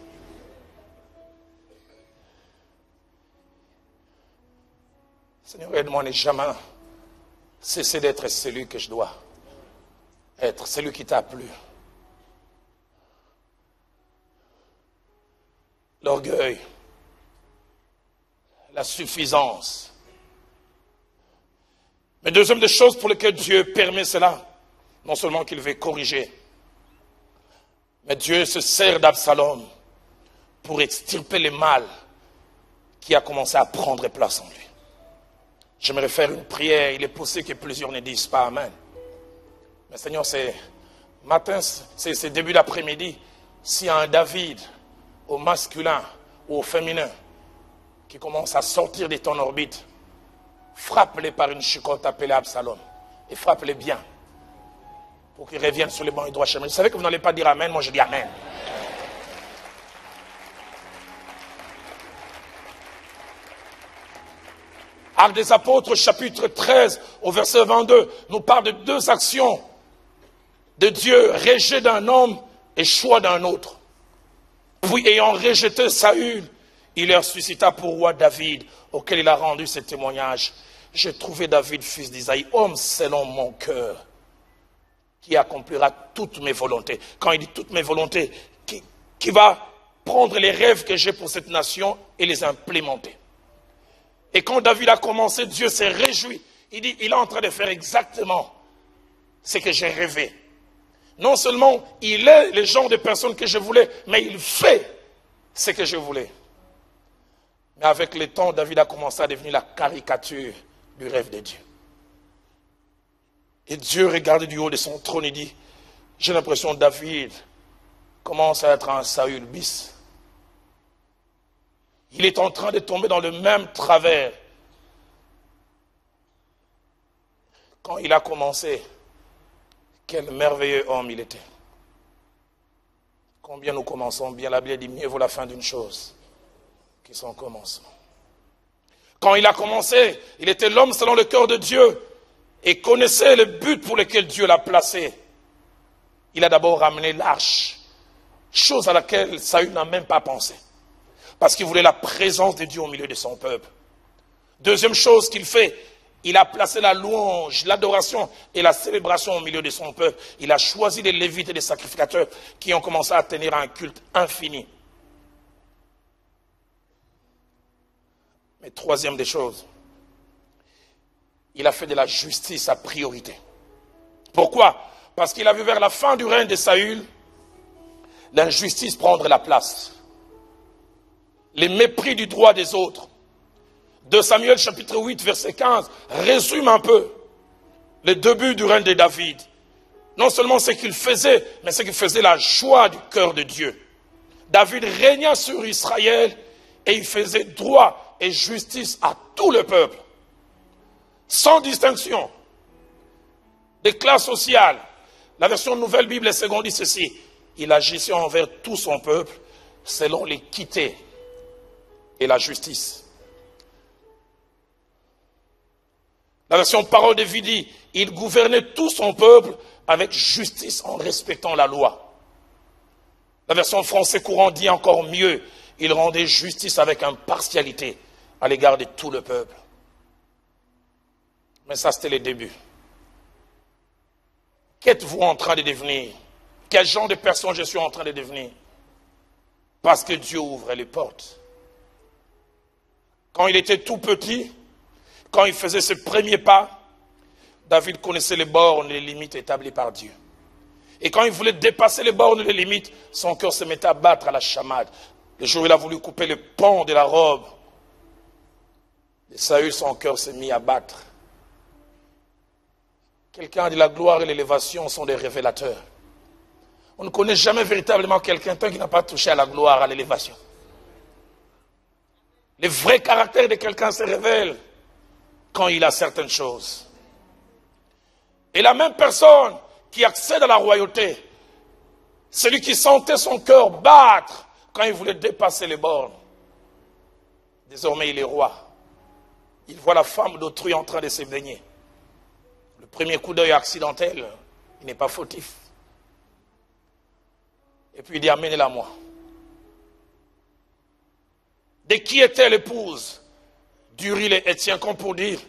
Seigneur, aide-moi à ne jamais cesser d'être celui que je dois être, celui qui t'a plu. L'orgueil, la suffisance. Mais deuxième des choses pour lesquelles Dieu permet cela, non seulement qu'il veut corriger, mais Dieu se sert d'Absalom pour extirper le mal qui a commencé à prendre place en lui. J'aimerais faire une prière. Il est possible que plusieurs ne disent pas Amen. Mais Seigneur, c'est matin, c'est début d'après-midi. S'il y a un David au masculin ou au féminin qui commence à sortir de ton orbite, frappe-les par une chicotte appelée Absalom. et frappe-les bien pour qu'ils reviennent sur les bons et droits chemins. Je savais que vous n'allez pas dire amen, moi je dis amen. Actes des Apôtres, chapitre 13, au verset 22, nous parle de deux actions de Dieu, rejet d'un homme et choix d'un autre. Puis, ayant rejeté Saül, il leur suscita pour roi David, auquel il a rendu ce témoignage. J'ai trouvé David, fils d'Isaïe, homme selon mon cœur, qui accomplira toutes mes volontés. Quand il dit toutes mes volontés, qui va prendre les rêves que j'ai pour cette nation et les implémenter. Et quand David a commencé, Dieu s'est réjoui. Il dit, il est en train de faire exactement ce que j'ai rêvé. Non seulement il est le genre de personne que je voulais, mais il fait ce que je voulais. Mais avec le temps, David a commencé à devenir la caricature du rêve de Dieu. Et Dieu regardait du haut de son trône et dit, j'ai l'impression que David commence à être un Saül bis. Il est en train de tomber dans le même travers. Quand il a commencé, quel merveilleux homme il était. Combien nous commençons bien, la Bible dit, mieux vaut la fin d'une chose que son commencement. Quand il a commencé, il était l'homme selon le cœur de Dieu et connaissait le but pour lequel Dieu l'a placé. Il a d'abord ramené l'arche, chose à laquelle Saül n'a même pas pensé. Parce qu'il voulait la présence de Dieu au milieu de son peuple. Deuxième chose qu'il fait, il a placé la louange, l'adoration et la célébration au milieu de son peuple. Il a choisi des lévites et des sacrificateurs qui ont commencé à tenir un culte infini. Mais troisième des choses, il a fait de la justice sa priorité. Pourquoi? Parce qu'il a vu vers la fin du règne de Saül, l'injustice prendre la place. Les mépris du droit des autres. 2 Samuel chapitre 8 verset 15 résume un peu les débuts du règne de David. Non seulement ce qu'il faisait, mais ce qu'il faisait la joie du cœur de Dieu. David régna sur Israël et il faisait droit et justice à tout le peuple. Sans distinction des classes sociales. La version Nouvelle Bible et Seconde dit ceci. Il agissait envers tout son peuple selon l'équité et la justice. La version Parole de vie dit, il gouvernait tout son peuple avec justice en respectant la loi. La version français courant dit encore mieux, il rendait justice avec impartialité à l'égard de tout le peuple. Mais ça c'était le début. Qu'êtes-vous en train de devenir? Quel genre de personne je suis en train de devenir? Parce que Dieu ouvre les portes. Quand il était tout petit, quand il faisait ses premiers pas, David connaissait les bornes et les limites établies par Dieu. Et quand il voulait dépasser les bornes et les limites, son cœur se mettait à battre à la chamade. Le jour où il a voulu couper le pan de la robe de Saül, son cœur s'est mis à battre. Quelqu'un dit la gloire et l'élévation sont des révélateurs. On ne connaît jamais véritablement quelqu'un qui n'a pas touché à la gloire, à l'élévation. Le vrai caractère de quelqu'un se révèle quand il a certaines choses. Et la même personne qui accède à la royauté, celui qui sentait son cœur battre quand il voulait dépasser les bornes, désormais il est roi. Il voit la femme d'autrui en train de se baigner. Le premier coup d'œil accidentel, il n'est pas fautif. Et puis il dit, amenez-la moi. De qui était l'épouse d'Uri et Étienne, comme pour dire,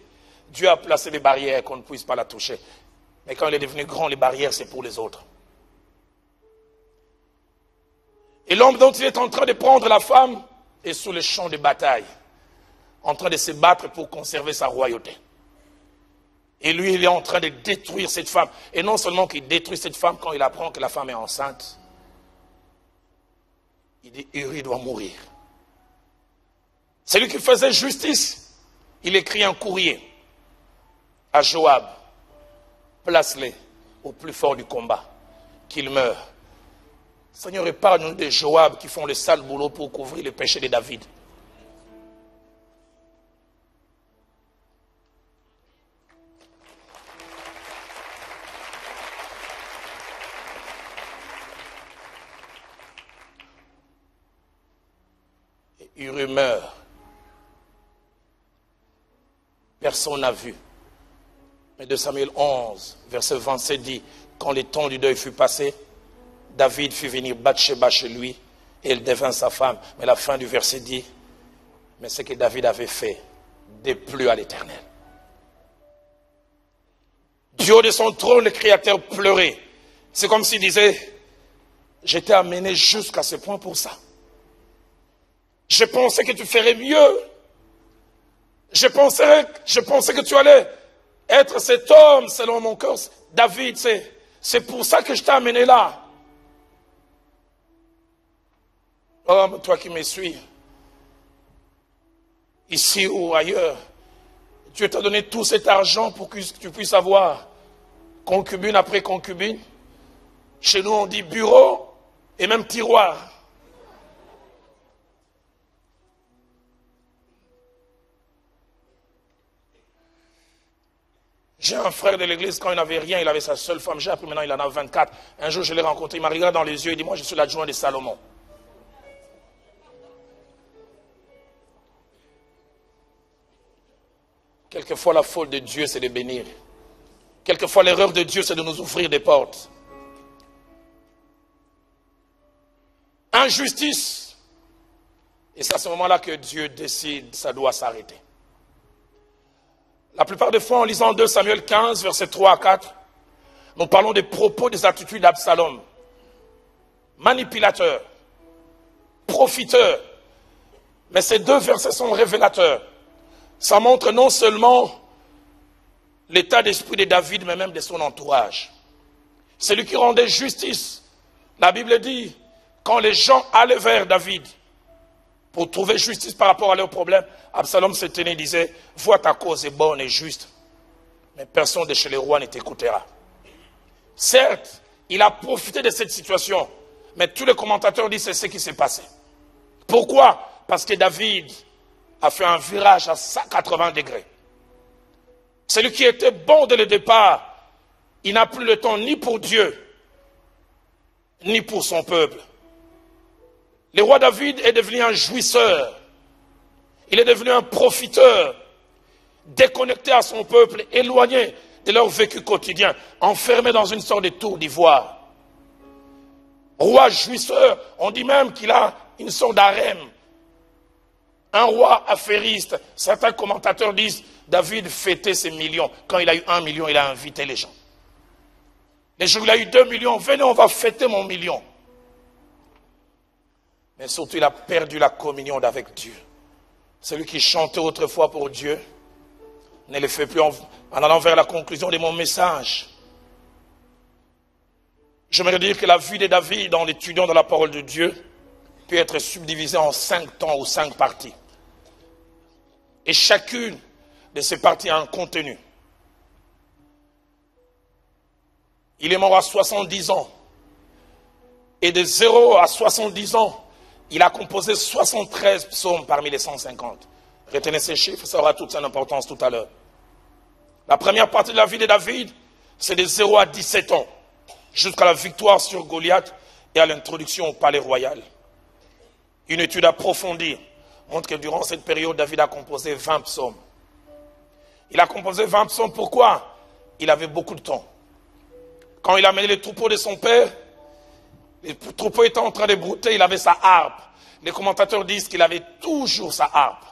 Dieu a placé des barrières qu'on ne puisse pas la toucher. Mais quand il est devenu grand, les barrières, c'est pour les autres. Et l'homme dont il est en train de prendre la femme est sous le champ de bataille, en train de se battre pour conserver sa royauté. Et lui, il est en train de détruire cette femme. Et non seulement qu'il détruit cette femme quand il apprend que la femme est enceinte, il dit, Uri doit mourir. C'est lui qui faisait justice. Il écrit un courrier à Joab. Place-les au plus fort du combat, qu'il meure. Seigneur, épargne-nous des Joab qui font le sale boulot pour couvrir les péchés de David. une rumeur. Personne n'a vu. Mais 2 Samuel 11, verset 27 dit, quand le temps du deuil fut passé, David fit venir Bathsheba chez lui et elle devint sa femme. Mais la fin du verset dit, mais ce que David avait fait déplut à l'Éternel. Du haut de son trône, le Créateur pleurait. C'est comme s'il disait, je t'ai amené jusqu'à ce point pour ça. Je pensais que tu ferais mieux. Je pensais que tu allais être cet homme selon mon cœur. David, c'est pour ça que je t'ai amené là. Oh, toi qui me suis, ici ou ailleurs, Dieu t'a donné tout cet argent pour que tu puisses avoir concubine après concubine. Chez nous, on dit bureau et même tiroir. J'ai un frère de l'église, quand il n'avait rien, il avait sa seule femme. J'ai appris maintenant, il en a 24. Un jour, je l'ai rencontré, il m'a regardé dans les yeux, il dit, moi, je suis l'adjoint de Salomon. Quelquefois, la faute de Dieu, c'est de bénir. Quelquefois, l'erreur de Dieu, c'est de nous ouvrir des portes. Injustice. Et c'est à ce moment-là que Dieu décide, ça doit s'arrêter. La plupart des fois, en lisant 2 Samuel 15, versets 3 à 4, nous parlons des propos, des attitudes d'Absalom. Manipulateur, profiteur. Mais ces 2 versets sont révélateurs. Ça montre non seulement l'état d'esprit de David, mais même de son entourage. C'est lui qui rendait justice. La Bible dit, quand les gens allaient vers David pour trouver justice par rapport à leurs problèmes, Absalom se tenait et disait, vois ta cause est bonne et juste, mais personne de chez les rois ne t'écoutera. Certes, il a profité de cette situation, mais tous les commentateurs disent c'est ce qui s'est passé. Pourquoi? Parce que David a fait un virage à 180 degrés. Celui qui était bon dès le départ, il n'a plus le temps ni pour Dieu, ni pour son peuple. Le roi David est devenu un jouisseur. Il est devenu un profiteur, déconnecté à son peuple, éloigné de leur vécu quotidien, enfermé dans une sorte de tour d'ivoire. Roi jouisseur, on dit même qu'il a une sorte d'harem. Un roi affairiste. Certains commentateurs disent, David fêtait ses millions. Quand il a eu 1 million, il a invité les gens. Les jours où il a eu 2 millions, venez, on va fêter mon million. Mais surtout, il a perdu la communion avec Dieu. Celui qui chantait autrefois pour Dieu ne le fait plus en allant vers la conclusion de mon message. J'aimerais dire que la vie de David, en l'étudiant dans la parole de Dieu, peut être subdivisée en 5 temps ou 5 parties. Et chacune de ces parties a un contenu. Il est mort à 70 ans. Et de 0 à 70 ans, il a composé 73 psaumes parmi les 150. Retenez ces chiffres, ça aura toute son importance tout à l'heure. La première partie de la vie de David, c'est de 0 à 17 ans, jusqu'à la victoire sur Goliath et à l'introduction au palais royal. Une étude approfondie montre que durant cette période, David a composé 20 psaumes. Il a composé 20 psaumes, pourquoi? Il avait beaucoup de temps. Quand il a mené les troupeaux de son père, les troupeaux étaient en train de brouter, il avait sa harpe. Les commentateurs disent qu'il avait toujours sa harpe.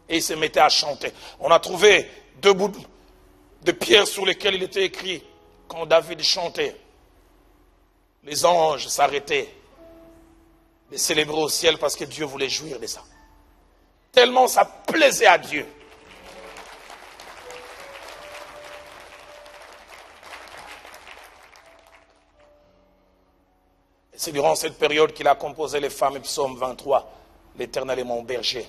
Et il se mettait à chanter. On a trouvé 2 bouts de pierre sur lesquels il était écrit, quand David chantait, les anges s'arrêtaient de célébrer au ciel parce que Dieu voulait jouir de ça. Tellement ça plaisait à Dieu. C'est durant cette période qu'il a composé les fameux psaumes 23. L'Éternel est mon berger.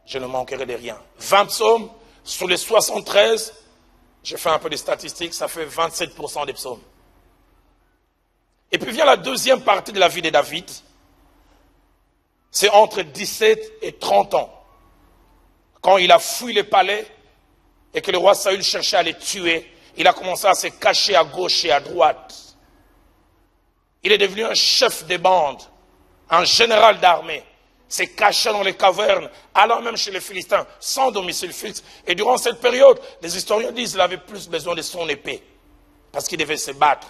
Je ne manquerai de rien. 20 psaumes sur les 73. J'ai fait un peu de statistiques. Ça fait 27% des psaumes. Et puis vient la deuxième partie de la vie de David. C'est entre 17 et 30 ans. Quand il a fui le palais et que le roi Saül cherchait à les tuer, il a commencé à se cacher à gauche et à droite. Il est devenu un chef de bande, un général d'armée. se cachait dans les cavernes, allant même chez les Philistins, sans domicile fixe. Et durant cette période, les historiens disent qu'il avait plus besoin de son épée, parce qu'il devait se battre.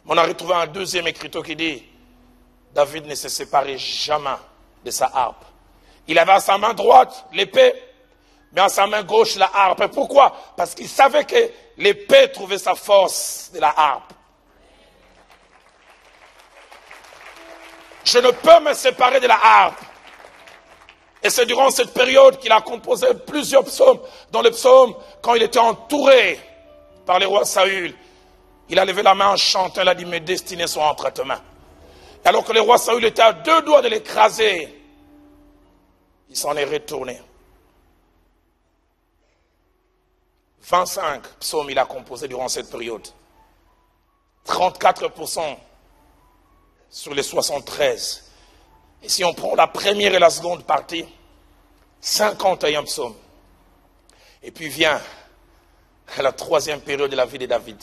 Mais on a retrouvé un deuxième écriteau qui dit, David ne se séparait jamais de sa harpe. Il avait à sa main droite l'épée, mais à sa main gauche la harpe. Et pourquoi? Parce qu'il savait que l'épée trouvait sa force de la harpe. Je ne peux me séparer de la harpe. Et c'est durant cette période qu'il a composé plusieurs psaumes. Dans les psaumes, quand il était entouré par les rois Saül, il a levé la main en chantant, il a dit, mes destinées sont entre tes mains. Et alors que le roi Saül était à 2 doigts de l'écraser, il s'en est retourné. 25 psaumes il a composé durant cette période. 34% sur les 73. Et si on prend la première et la seconde partie, 51 psaumes. Et puis vient la troisième période de la vie de David.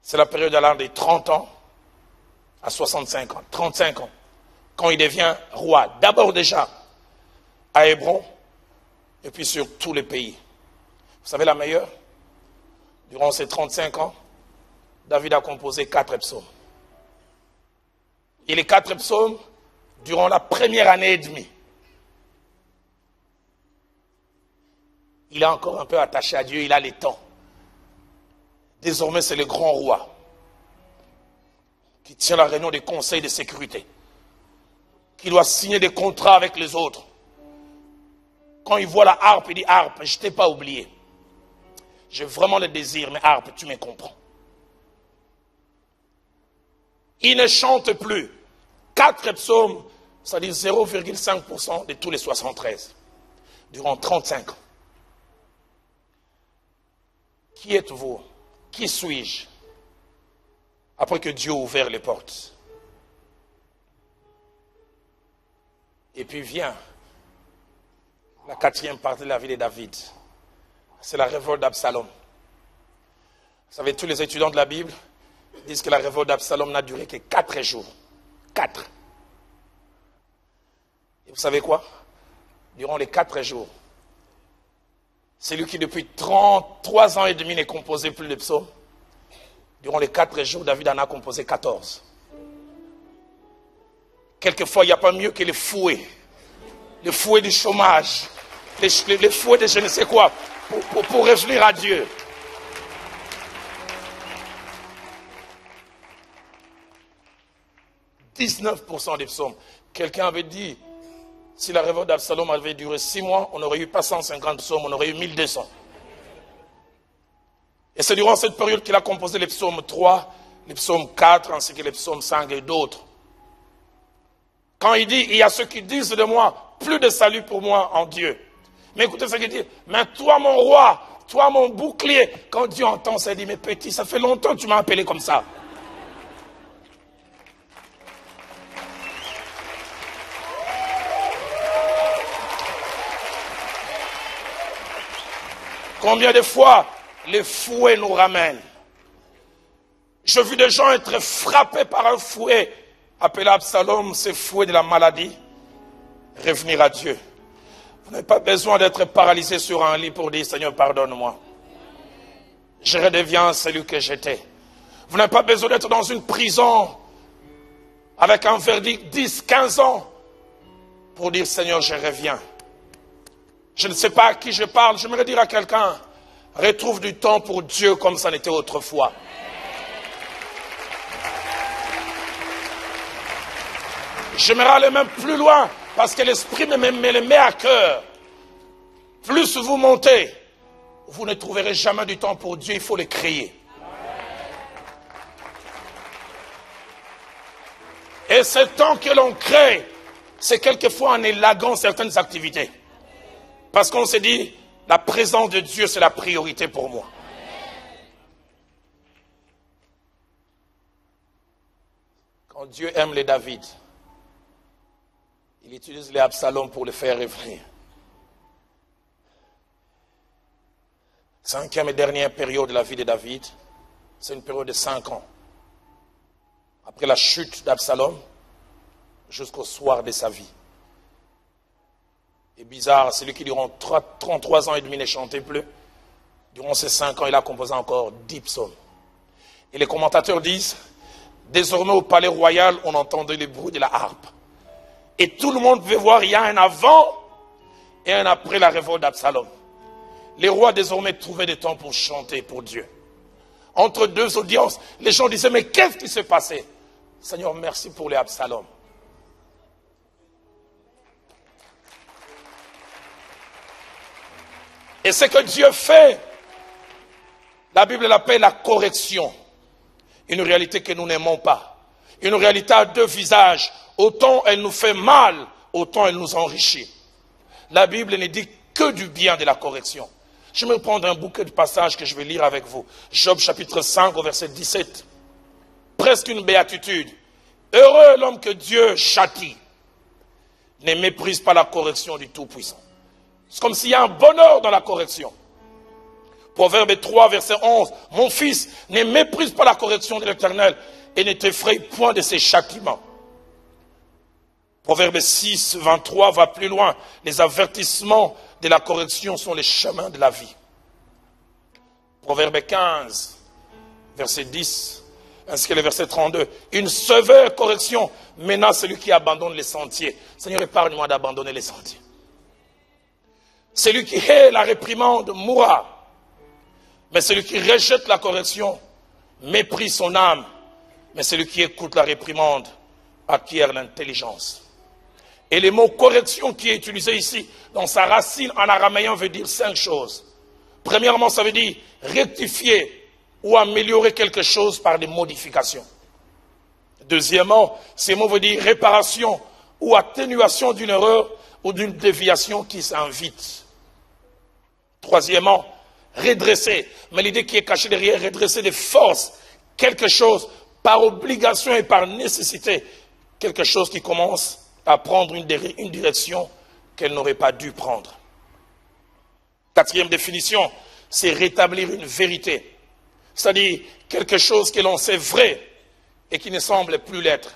C'est la période allant de 30 ans à 65 ans, 35 ans, quand il devient roi. D'abord déjà à Hébron, et puis sur tous les pays. Vous savez la meilleure? Durant ces 35 ans, David a composé 4 psaumes. Et les 4 psaumes, durant la première année et demie, il est encore un peu attaché à Dieu, il a les temps. Désormais, c'est le grand roi qui tient la réunion des conseils de sécurité, qui doit signer des contrats avec les autres. Quand il voit la harpe, il dit, harpe, je ne t'ai pas oublié. J'ai vraiment le désir, mais harpe, tu me comprends. Il ne chante plus. 4 psaumes, c'est-à-dire 0,5% de tous les 73, durant 35 ans. Qui êtes-vous? Qui suis-je? Après que Dieu a ouvert les portes. Et puis vient la 4e partie de la vie de David. C'est la révolte d'Absalom. Vous savez, tous les étudiants de la Bible disent que la révolte d'Absalom n'a duré que 4 jours. 4. Et vous savez quoi? Durant les 4 jours, c'est lui qui depuis 33 ans et demi ne composait plus de psaumes. Durant les 4 jours, David en a composé 14. Quelquefois, il n'y a pas mieux que les fouets. Le fouet du chômage. Les fouets de je ne sais quoi. Pour revenir à Dieu. « 19% des psaumes. Quelqu'un avait dit, si la révolte d'Absalom avait duré 6 mois, on n'aurait eu pas 150 psaumes, on aurait eu 1200. Et c'est durant cette période qu'il a composé les psaumes 3, les psaumes 4, ainsi que les psaumes 5 et d'autres. Quand il dit, il y a ceux qui disent de moi, plus de salut pour moi en Dieu. Mais écoutez ce qu'il dit, mais toi mon roi, toi mon bouclier, quand Dieu entend ça, il dit, mais petit, ça fait longtemps que tu m'as appelé comme ça. Combien de fois les fouets nous ramènent? J'ai vu des gens être frappés par un fouet, appelé Absalom, ce fouet de la maladie, revenir à Dieu. Vous n'avez pas besoin d'être paralysé sur un lit pour dire, Seigneur, pardonne-moi. Je redeviens celui que j'étais. Vous n'avez pas besoin d'être dans une prison avec un verdict 10, 15 ans pour dire, Seigneur, je reviens. Je ne sais pas à qui je parle. J'aimerais dire à quelqu'un, retrouve du temps pour Dieu comme ça n'était autrefois. J'aimerais aller même plus loin parce que l'Esprit me le met à cœur. Plus vous montez, vous ne trouverez jamais du temps pour Dieu, il faut le créer. Et ce temps que l'on crée, c'est quelquefois en élaguant certaines activités. Parce qu'on s'est dit, la présence de Dieu, c'est la priorité pour moi. Quand Dieu aime les David, il utilise les Absalom pour les faire revenir. 5e et dernière période de la vie de David, c'est une période de 5 ans. Après la chute d'Absalom, jusqu'au soir de sa vie. Et bizarre, celui qui durant 33 ans et demi ne chantait plus, durant ces 5 ans, il a composé encore 10 psaumes. Et les commentateurs disent, désormais au palais royal, on entendait les bruits de la harpe. Et tout le monde pouvait voir, il y a un avant et un après la révolte d'Absalom. Les rois désormais trouvaient du temps pour chanter pour Dieu. Entre deux audiences, les gens disaient, mais qu'est-ce qui s'est passé? Seigneur, merci pour les Absalom. Et ce que Dieu fait, la Bible l'appelle la correction. Une réalité que nous n'aimons pas. Une réalité à deux visages. Autant elle nous fait mal, autant elle nous enrichit. La Bible ne dit que du bien de la correction. Je vais prendre un bouquet de passages que je vais lire avec vous. Job chapitre 5 au verset 17. Presque une béatitude. Heureux l'homme que Dieu châtie. Ne méprise pas la correction du Tout-Puissant. C'est comme s'il y a un bonheur dans la correction. Proverbe 3, verset 11. Mon fils, ne méprise pas la correction de l'Éternel et ne t'effraie point de ses châtiments. Proverbe 6, 23 va plus loin. Les avertissements de la correction sont les chemins de la vie. Proverbe 15, verset 10, ainsi que le verset 32. Une sévère correction menace celui qui abandonne les sentiers. Seigneur, épargne-moi d'abandonner les sentiers. Celui qui hait la réprimande mourra. Mais celui qui rejette la correction méprise son âme. Mais celui qui écoute la réprimande acquiert l'intelligence. Et le mot correction qui est utilisé ici, dans sa racine en araméen, veut dire 5 choses. Premièrement, ça veut dire rectifier ou améliorer quelque chose par des modifications. Deuxièmement, ce mot veut dire réparation ou atténuation d'une erreur ou d'une déviation qui s'invite. Troisièmement, redresser. Mais l'idée qui est cachée derrière, redresser de force, quelque chose par obligation et par nécessité, quelque chose qui commence à prendre une direction qu'elle n'aurait pas dû prendre. Quatrième définition, c'est rétablir une vérité. C'est-à-dire quelque chose que l'on sait vrai et qui ne semble plus l'être.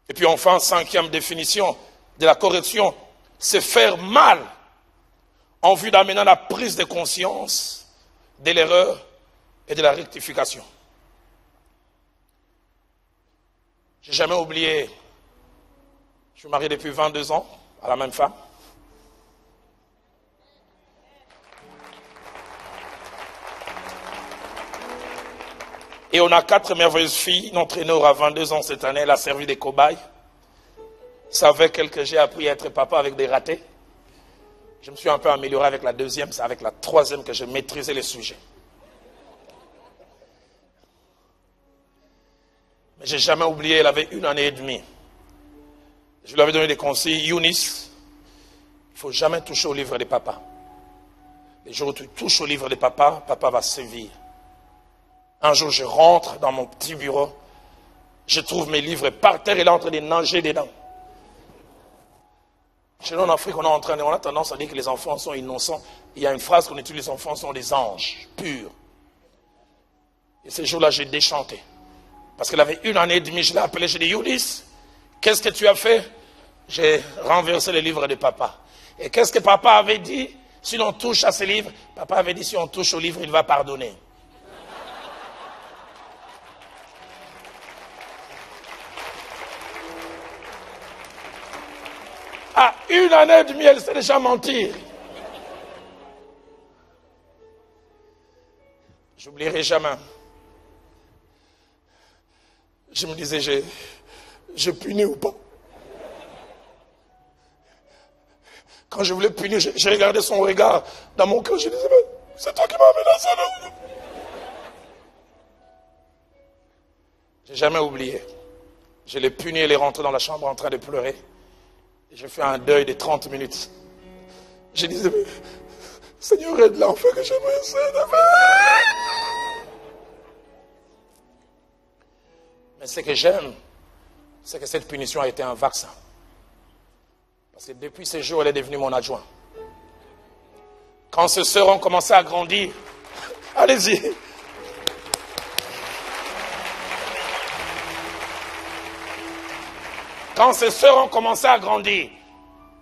Et puis enfin, cinquième définition de la correction, c'est faire mal en vue d'amener la prise de conscience de l'erreur et de la rectification. Je n'ai jamais oublié, je suis marié depuis 22 ans à la même femme. Et on a 4 merveilleuses filles. Notre aînée aura 22 ans cette année, elle a servi des cobayes. C'est avec elle que j'ai appris à être papa avec des ratés. Je me suis un peu amélioré avec la deuxième, c'est avec la troisième que j'ai maîtrisé les sujets. Mais je n'ai jamais oublié, elle avait 1 année et demie. Je lui avais donné des conseils. Younis, il ne faut jamais toucher au livre de papa. Les jours où tu touches au livre de papa, papa va sévir. Un jour, je rentre dans mon petit bureau, je trouve mes livres par terre, elle est en train de nager dedans. Chez nous en Afrique, on a tendance à dire que les enfants sont innocents. Il y a une phrase qu'on utilise, les enfants sont des anges purs. Et ce jour-là, j'ai déchanté. Parce qu'elle avait 1 année et demie, je l'ai appelée, j'ai dit, Younis, qu'est-ce que tu as fait? J'ai renversé les livres de papa. Et qu'est-ce que papa avait dit? Si l'on touche à ces livres, papa avait dit, si on touche au livre, il va pardonner. À 1 année et demie, elle sait déjà mentir. J'oublierai jamais. Je me disais, je punis ou pas? Quand je voulais punir, j'ai regardé son regard dans mon cœur, je disais, mais c'est toi qui m'as menacé, non? J'ai jamais oublié. Je l'ai puni, elle est rentrée dans la chambre en train de pleurer. J'ai fait un deuil de 30 minutes. Je disais, mais Seigneur, aide l'enfant que j'aimerais essayer de faire. Mais ce que j'aime, c'est que cette punition a été un vaccin. Parce que depuis ce jour, elle est devenue mon adjoint. Quand ces sœurs ont commencé à grandir, allez-y. Quand ses sœurs ont commencé à grandir,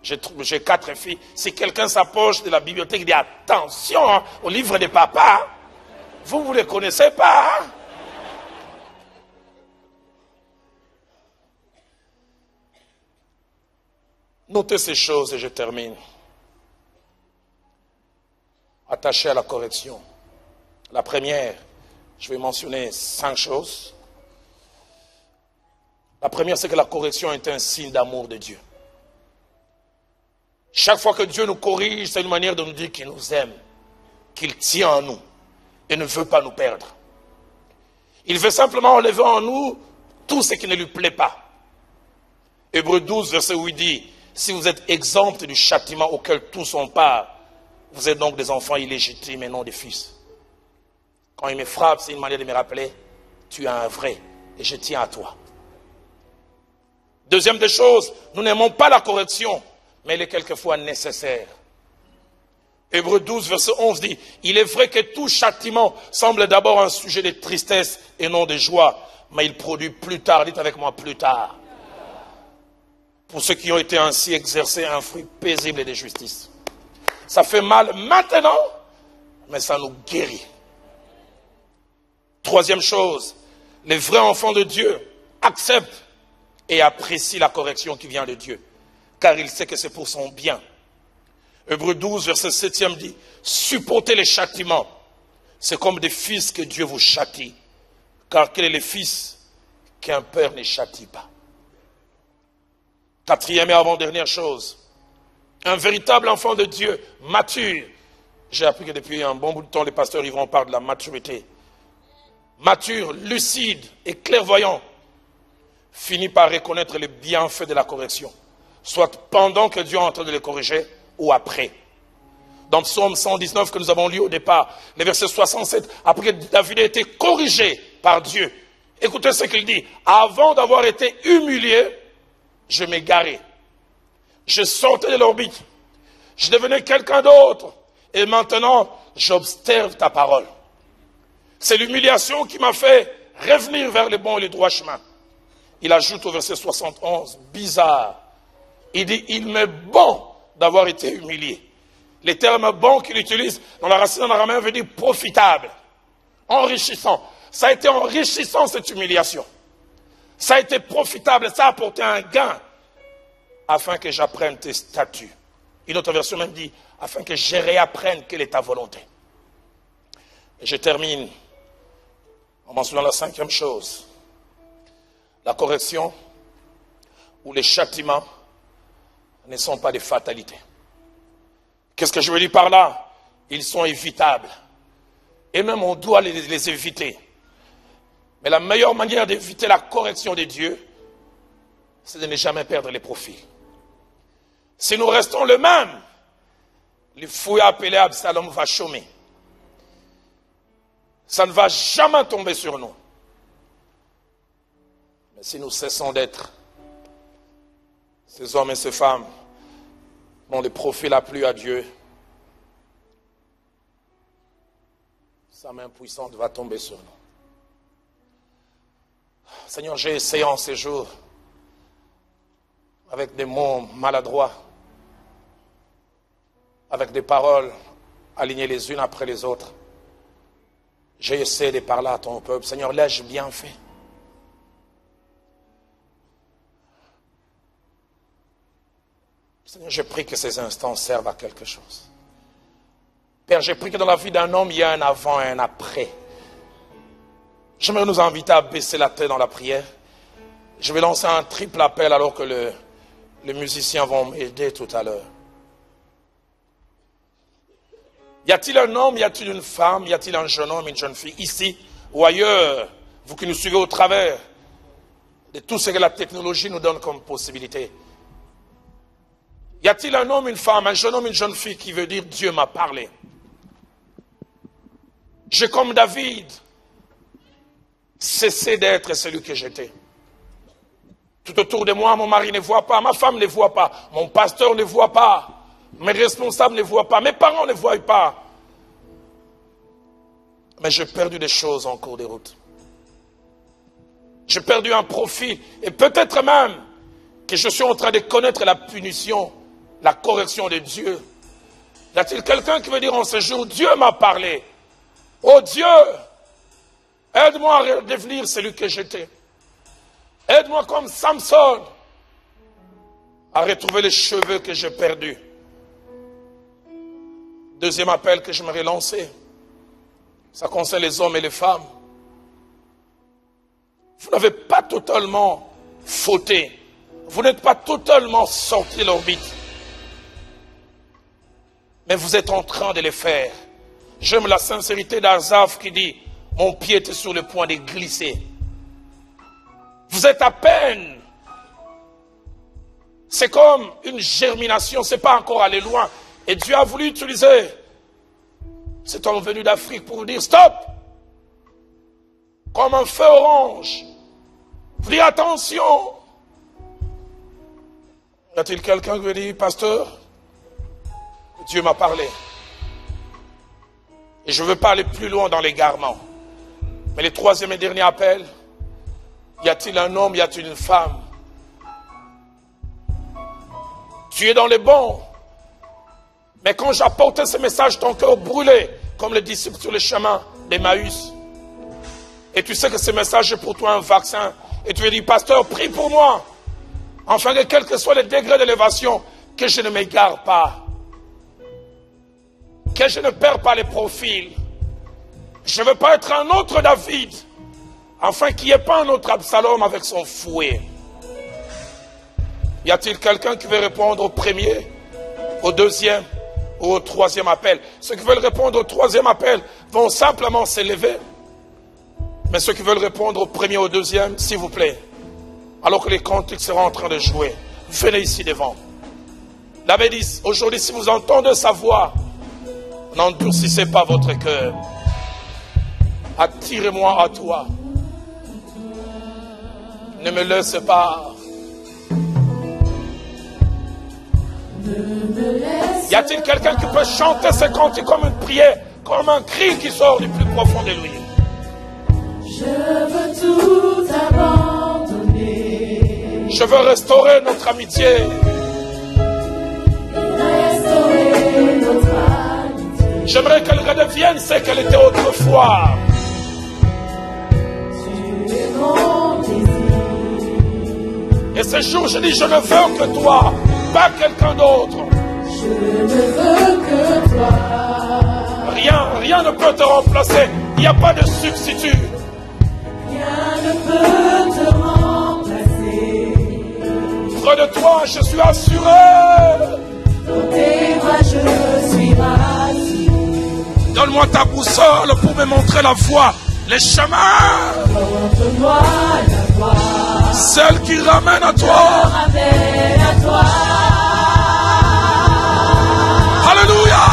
j'ai 4 filles. Si quelqu'un s'approche de la bibliothèque et dit attention hein, au livre de papa, vous ne les connaissez pas. Hein? Notez ces choses et je termine. Attaché à la correction. La première, je vais mentionner 5 choses. La première, c'est que la correction est un signe d'amour de Dieu. Chaque fois que Dieu nous corrige, c'est une manière de nous dire qu'il nous aime, qu'il tient en nous et ne veut pas nous perdre. Il veut simplement enlever en nous tout ce qui ne lui plaît pas. Hébreux 12, verset 8 dit, si vous êtes exempts du châtiment auquel tous ont part, vous êtes donc des enfants illégitimes et non des fils. Quand il me frappe, c'est une manière de me rappeler, tu es un vrai et je tiens à toi. Deuxième des choses, nous n'aimons pas la correction, mais elle est quelquefois nécessaire. Hébreux 12, verset 11 dit, il est vrai que tout châtiment semble d'abord un sujet de tristesse et non de joie, mais il produit plus tard, dites avec moi plus tard, pour ceux qui ont été ainsi exercés un fruit paisible et de justice. Ça fait mal maintenant, mais ça nous guérit. Troisième chose, les vrais enfants de Dieu acceptent et apprécient la correction qui vient de Dieu, car il sait que c'est pour son bien. Hébreux 12, verset 7 dit, supportez les châtiments, c'est comme des fils que Dieu vous châtie, car quel est le fils qu'un père ne châtie pas. Quatrième et avant-dernière chose, un véritable enfant de Dieu, mature. J'ai appris que depuis un bon bout de temps, les pasteurs Yvon parlent de la maturité. Mature, lucide et clairvoyant, finit par reconnaître les bienfaits de la correction, soit pendant que Dieu est en train de les corriger, ou après. Dans Psaume 119 que nous avons lu au départ, le verset 67, après que David a été corrigé par Dieu, écoutez ce qu'il dit, avant d'avoir été humilié, je m'égarais. Je sortais de l'orbite. Je devenais quelqu'un d'autre. Et maintenant, j'observe ta parole. C'est l'humiliation qui m'a fait revenir vers le bon et le droit chemin. Il ajoute au verset 71, bizarre. Il dit, il m'est bon d'avoir été humilié. Les termes bon qu'il utilise dans la racine en araméen veut dire profitable, enrichissant. Ça a été enrichissant cette humiliation. Ça a été profitable, ça a apporté un gain afin que j'apprenne tes statuts. Une autre version même dit, afin que je réapprenne quelle est ta volonté. Et je termine en mentionnant la 5e chose. La correction ou les châtiments ne sont pas des fatalités. Qu'est-ce que je veux dire par là? Ils sont évitables. Et même on doit les éviter. Mais la meilleure manière d'éviter la correction de Dieu, c'est de ne jamais perdre les profits. Si nous restons le même, le fouet appelé Absalom va chômer. Ça ne va jamais tomber sur nous. Mais si nous cessons d'être ces hommes et ces femmes dont le profil n'a plus à Dieu, sa main puissante va tomber sur nous. Seigneur, j'ai essayé en ces jours, avec des mots maladroits, avec des paroles alignées les unes après les autres. J'ai essayé de parler à ton peuple. Seigneur, l'ai-je bien fait? Seigneur, je prie que ces instants servent à quelque chose. Père, je prie que dans la vie d'un homme, il y a un avant et un après. J'aimerais nous inviter à baisser la tête dans la prière. Je vais lancer un triple appel alors que les musiciens vont m'aider tout à l'heure. Y a-t-il un homme, y a-t-il une femme, y a-t-il un jeune homme, une jeune fille, ici ou ailleurs, vous qui nous suivez au travers de tout ce que la technologie nous donne comme possibilité? Y a-t-il un homme, une femme, un jeune homme, une jeune fille qui veut dire Dieu m'a parlé? J'ai comme David cessé d'être celui que j'étais. Tout autour de moi, mon mari ne voit pas, ma femme ne voit pas, mon pasteur ne voit pas, mes responsables ne voient pas, mes parents ne voient pas. Mais j'ai perdu des choses en cours de route. J'ai perdu un profit et peut-être même que je suis en train de connaître la punition, la correction de Dieu. Y a-t-il quelqu'un qui veut dire en ce jour, Dieu m'a parlé. Oh Dieu, aide-moi à redevenir celui que j'étais. Aide-moi comme Samson à retrouver les cheveux que j'ai perdus. Deuxième appel que j'aimerais lancer, ça concerne les hommes et les femmes. Vous n'avez pas totalement fauté. Vous n'êtes pas totalement sorti de l'orbite. Mais vous êtes en train de le faire. J'aime la sincérité d'Asaph qui dit, mon pied était sur le point de glisser. Vous êtes à peine. C'est comme une germination, c'est pas encore aller loin. Et Dieu a voulu utiliser cet homme venu d'Afrique pour vous dire stop. Comme un feu orange. Vous dites attention. Y a-t-il quelqu'un qui veut dire, pasteur, Dieu m'a parlé. Et je ne veux pas aller plus loin dans l'égarement. Mais le troisième et dernier appel, y a-t-il un homme, y a-t-il une femme? Tu es dans les bons. Mais quand j'apportais ce message, ton cœur brûlait, comme les disciples sur le chemin d'Emmaüs. Et tu sais que ce message est pour toi un vaccin. Et tu lui dis, pasteur, prie pour moi. Afin que quel que soit le degré d'élévation, que je ne m'égare pas. Que je ne perds pas les profils. Je ne veux pas être un autre David. Afin qu'il n'y ait pas un autre Absalom avec son fouet. Y a-t-il quelqu'un qui veut répondre au premier, au deuxième ou au troisième appel? Ceux qui veulent répondre au troisième appel vont simplement s'élever. Mais ceux qui veulent répondre au premier ou au deuxième, s'il vous plaît, alors que les cantiques seront en train de jouer, venez ici devant. La Bible dit, aujourd'hui, si vous entendez sa voix, n'endurcissez pas votre cœur. Attirez-moi à toi. Ne me laisse pas. Y a-t-il quelqu'un qui peut chanter ce cantique comme une prière, comme un cri qui sort du plus profond de lui? Je veux tout abandonner. Je veux restaurer notre amitié. Restaurer notre amitié. J'aimerais qu'elle redevienne ce qu'elle était autrefois. Tu es mon désir. Et ce jour, je dis, je ne veux que toi, pas quelqu'un d'autre. Je ne veux que toi. Rien ne peut te remplacer. Il n'y a pas de substitut. Rien ne peut te remplacer. Près de toi, je suis assuré. Dans tes bras, je suis rassuré. Donne-moi ta boussole pour me montrer la voie, les chemins. Montre-moi la voie. Celle qui ramène à toi. Ramène à toi. Alléluia.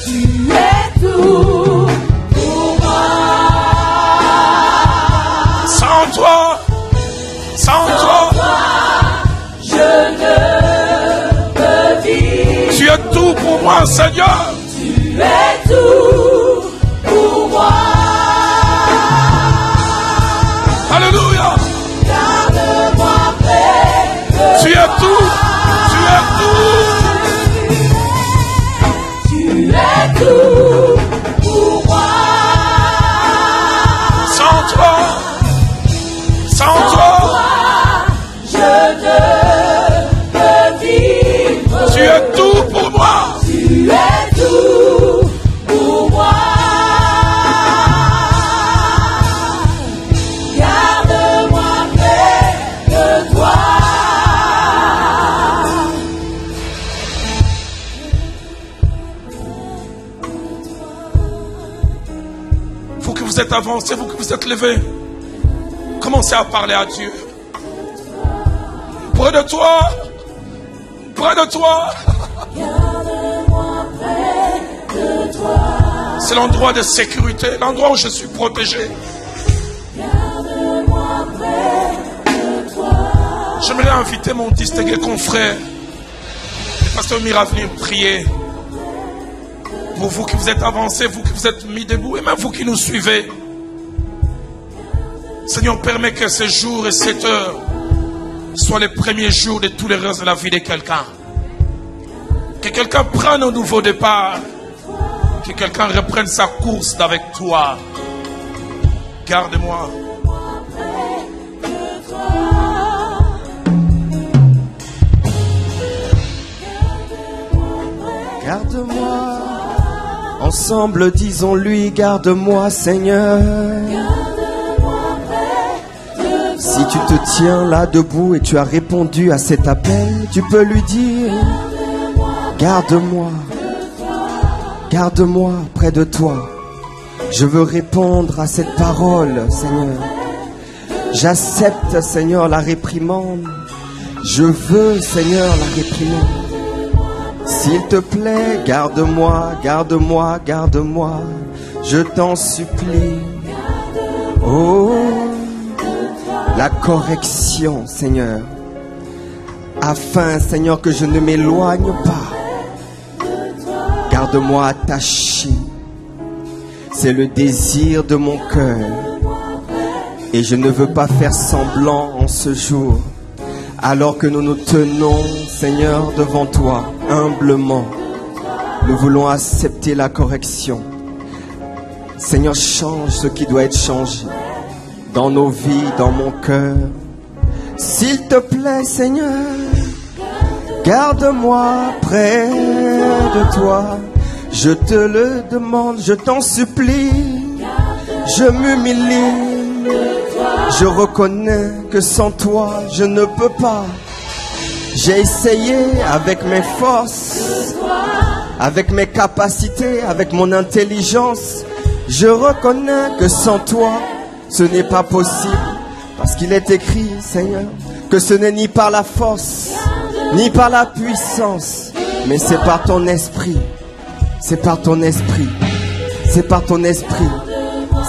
Tu es tout pour moi. Sans toi, Sans toi, je ne peux vivre. tu es tout pour moi, Seigneur. Tu es tout pour moi. Alléluia. Garde-moi près de Tu es toi. tout. Tu es tout. Tu es tout pour moi. Sans toi, sans Sans toi, toi, je ne peux vivre. tu es tout pour moi. Tu es tout pour moi. Garde-moi près de toi. Vous que vous êtes avancés, vous que vous êtes levés, commencez à parler à Dieu. Près de toi, près de toi. Garde-moi près de toi. C'est l'endroit de sécurité, l'endroit où je suis protégé. Garde-moi près de toi. J'aimerais inviter mon distingué confrère, le pasteur Mira, à venir prier. Pour vous qui vous êtes avancés, vous qui vous êtes mis debout, et même vous qui nous suivez. Seigneur, permets que ces jours et cette heure soient les premiers jours de tous les restes de la vie de quelqu'un. Que quelqu'un prenne un nouveau départ. Que quelqu'un reprenne sa course avec toi. Garde-moi. Garde-moi. Ensemble, disons-lui, garde-moi, Seigneur. Si tu te tiens là debout et tu as répondu à cet appel, tu peux lui dire, garde-moi, garde-moi près de toi. Je veux répondre à cette parole, Seigneur. J'accepte, Seigneur, la réprimande. Je veux, Seigneur, la réprimande. S'il te plaît, garde-moi, garde-moi, garde-moi. Je t'en supplie. Oh, la correction, Seigneur. Afin, Seigneur, que je ne m'éloigne pas. Garde-moi attaché. C'est le désir de mon cœur. Et je ne veux pas faire semblant en ce jour. Alors que nous nous tenons, Seigneur, devant toi, humblement, nous voulons accepter la correction. Seigneur, change ce qui doit être changé dans nos vies, dans mon cœur. S'il te plaît, Seigneur, garde-moi près de toi. Je te le demande, je t'en supplie. Je m'humilie. Je reconnais que sans toi, je ne peux pas. J'ai essayé avec mes forces, avec mes capacités, avec mon intelligence. Je reconnais que sans toi, ce n'est pas possible. Parce qu'il est écrit, Seigneur, que ce n'est ni par la force, ni par la puissance, mais c'est par ton esprit. C'est par ton esprit. C'est par ton esprit.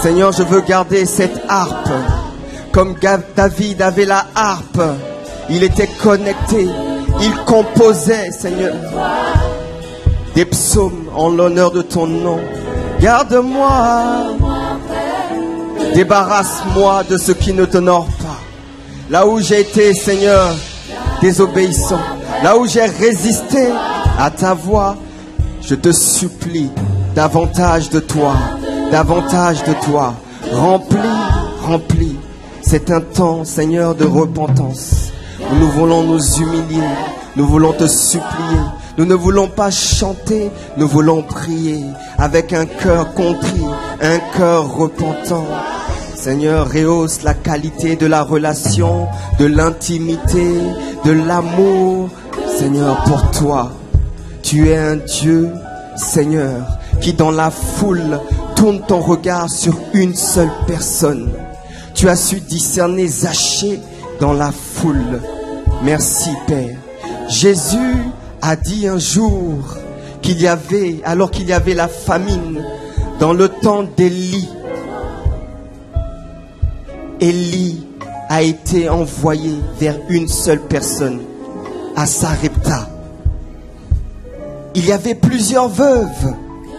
Seigneur, je veux garder cette harpe. Comme David avait la harpe, il était connecté, il composait, Seigneur, des psaumes en l'honneur de ton nom. Garde-moi, débarrasse-moi de ce qui ne t'honore pas. Là où j'ai été, Seigneur, désobéissant, là où j'ai résisté à ta voix, je te supplie davantage de toi, davantage de toi. Remplis, remplis. C'est un temps, Seigneur, de repentance, où nous voulons nous humilier, nous voulons te supplier. Nous ne voulons pas chanter, nous voulons prier avec un cœur contrit, un cœur repentant. Seigneur, rehausse la qualité de la relation, de l'intimité, de l'amour. Seigneur, pour toi, tu es un Dieu, Seigneur, qui dans la foule tourne ton regard sur une seule personne. Tu as su discerner Zachée dans la foule. Merci, Père. Jésus a dit un jour qu'il y avait, alors qu'il y avait la famine, dans le temps d'Élie, Élie a été envoyé vers une seule personne, à Sarepta. Il y avait plusieurs veuves,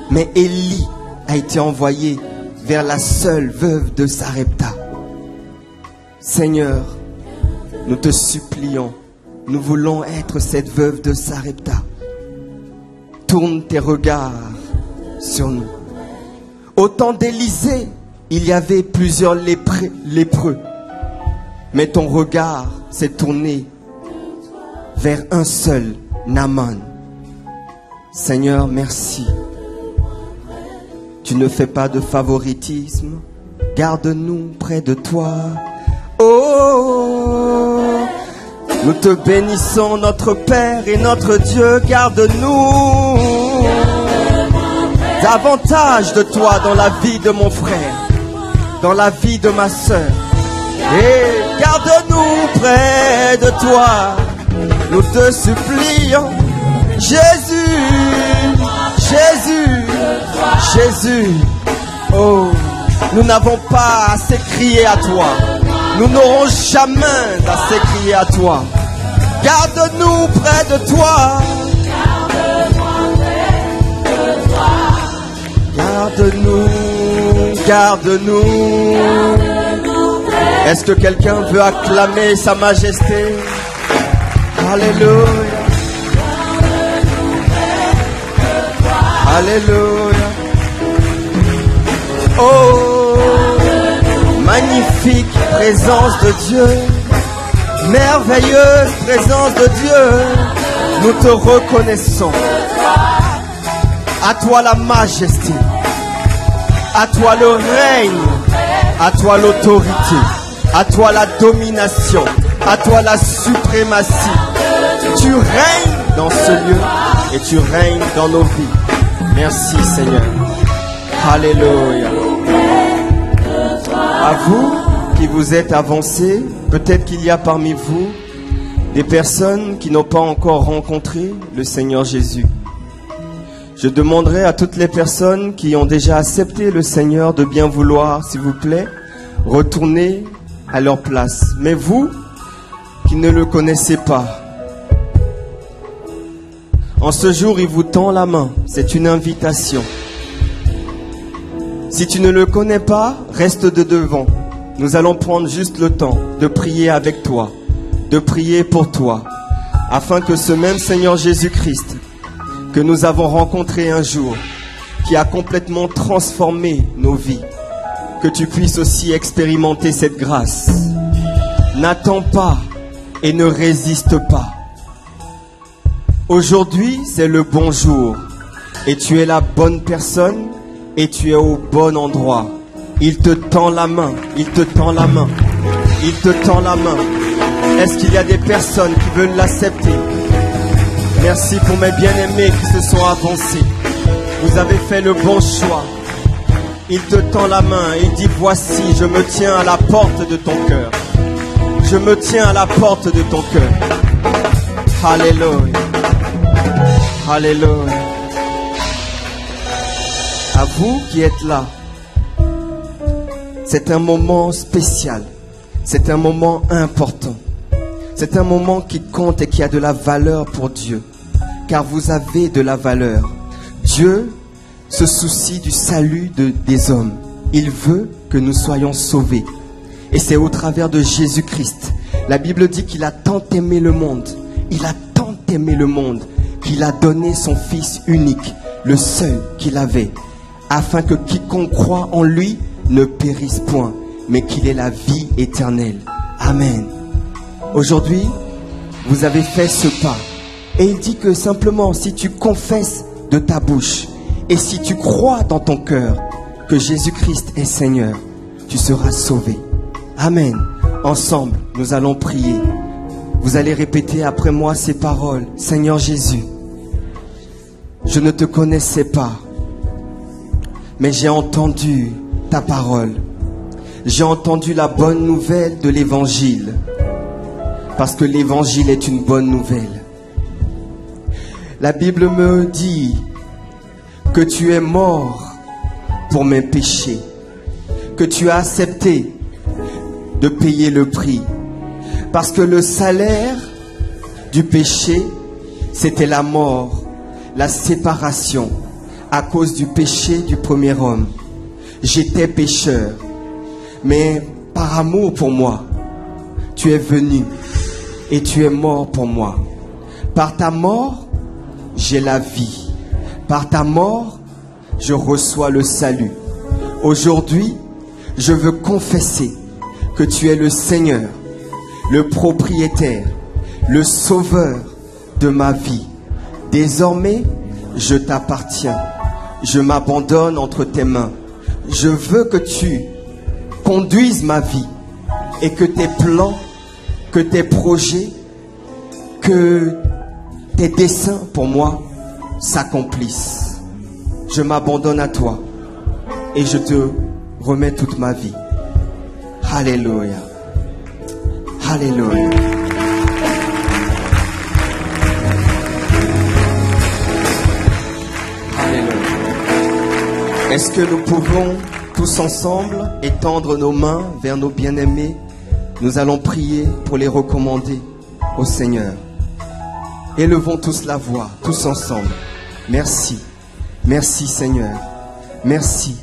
mais Élie a été envoyé vers la seule veuve de Sarepta. Seigneur, nous te supplions, nous voulons être cette veuve de Sarepta. Tourne tes regards sur nous. Au temps d'Élisée, il y avait plusieurs lépreux, mais ton regard s'est tourné vers un seul, Naaman. Seigneur, merci. Tu ne fais pas de favoritisme. Garde-nous près de toi. Oh, nous te bénissons, notre Père et notre Dieu. Garde-nous davantage de toi dans la vie de mon frère, dans la vie de ma sœur. Et garde-nous près de toi. Nous te supplions, Jésus, Jésus, Jésus. Oh, nous n'avons pas assez crié à toi. Nous n'aurons jamais assez crié à toi. Garde-nous près de toi. Garde-nous, garde-nous. Est-ce que quelqu'un veut acclamer sa majesté? Alléluia. Alléluia. Oh, magnifique présence de Dieu. Merveilleuse présence de Dieu. Nous te reconnaissons. À toi la majesté. À toi le règne. À toi l'autorité. À toi la domination. À toi la suprématie. Tu règnes dans ce lieu et tu règnes dans nos vies. Merci Seigneur. Alléluia. À vous qui vous êtes avancés, peut-être qu'il y a parmi vous des personnes qui n'ont pas encore rencontré le Seigneur Jésus. Je demanderai à toutes les personnes qui ont déjà accepté le Seigneur de bien vouloir, s'il vous plaît, retourner à leur place. Mais vous qui ne le connaissez pas, en ce jour, il vous tend la main. C'est une invitation. Si tu ne le connais pas, reste de devant. Nous allons prendre juste le temps de prier avec toi, de prier pour toi, afin que ce même Seigneur Jésus-Christ que nous avons rencontré un jour, qui a complètement transformé nos vies, que tu puisses aussi expérimenter cette grâce. N'attends pas et ne résiste pas. Aujourd'hui, c'est le bon jour et tu es la bonne personne et tu es au bon endroit. Il te tend la main, il te tend la main, il te tend la main. Est-ce qu'il y a des personnes qui veulent l'accepter? Merci pour mes bien-aimés qui se sont avancés. Vous avez fait le bon choix. Il te tend la main et il dit: voici, je me tiens à la porte de ton cœur. Je me tiens à la porte de ton cœur. Alléluia. Alléluia. À vous qui êtes là, c'est un moment spécial. C'est un moment important. C'est un moment qui compte et qui a de la valeur pour Dieu. Car vous avez de la valeur. Dieu se soucie du salut des hommes. Il veut que nous soyons sauvés. Et c'est au travers de Jésus-Christ. La Bible dit qu'il a tant aimé le monde. Il a tant aimé le monde qu'il a donné son Fils unique, le seul qu'il avait, afin que quiconque croit en lui ne périsse point, mais qu'il ait la vie éternelle. Amen. Aujourd'hui, vous avez fait ce pas. Et il dit que simplement, si tu confesses de ta bouche et si tu crois dans ton cœur que Jésus-Christ est Seigneur, tu seras sauvé. Amen. Ensemble, nous allons prier. Vous allez répéter après moi ces paroles. Seigneur Jésus, je ne te connaissais pas, mais j'ai entendu ta parole. J'ai entendu la bonne nouvelle de l'évangile, parce que l'évangile est une bonne nouvelle. La Bible me dit que tu es mort pour mes péchés, que tu as accepté de payer le prix, parce que le salaire du péché, c'était la mort, la séparation à cause du péché du premier homme. J'étais pécheur, mais par amour pour moi, tu es venu et tu es mort pour moi. Par ta mort, j'ai la vie. Par ta mort, je reçois le salut. Aujourd'hui, je veux confesser que tu es le Seigneur, le propriétaire, le sauveur de ma vie. Désormais, je t'appartiens. Je m'abandonne entre tes mains. Je veux que tu conduises ma vie et que tes plans, que tes projets, que tes desseins pour moi s'accomplissent. Je m'abandonne à toi et je te remets toute ma vie. Alléluia. Alléluia. Alléluia. Est-ce que nous pouvons tous ensemble étendre nos mains vers nos bien-aimés? Nous allons prier pour les recommander au Seigneur. Élevons tous la voix, tous ensemble. Merci. Merci Seigneur. Merci.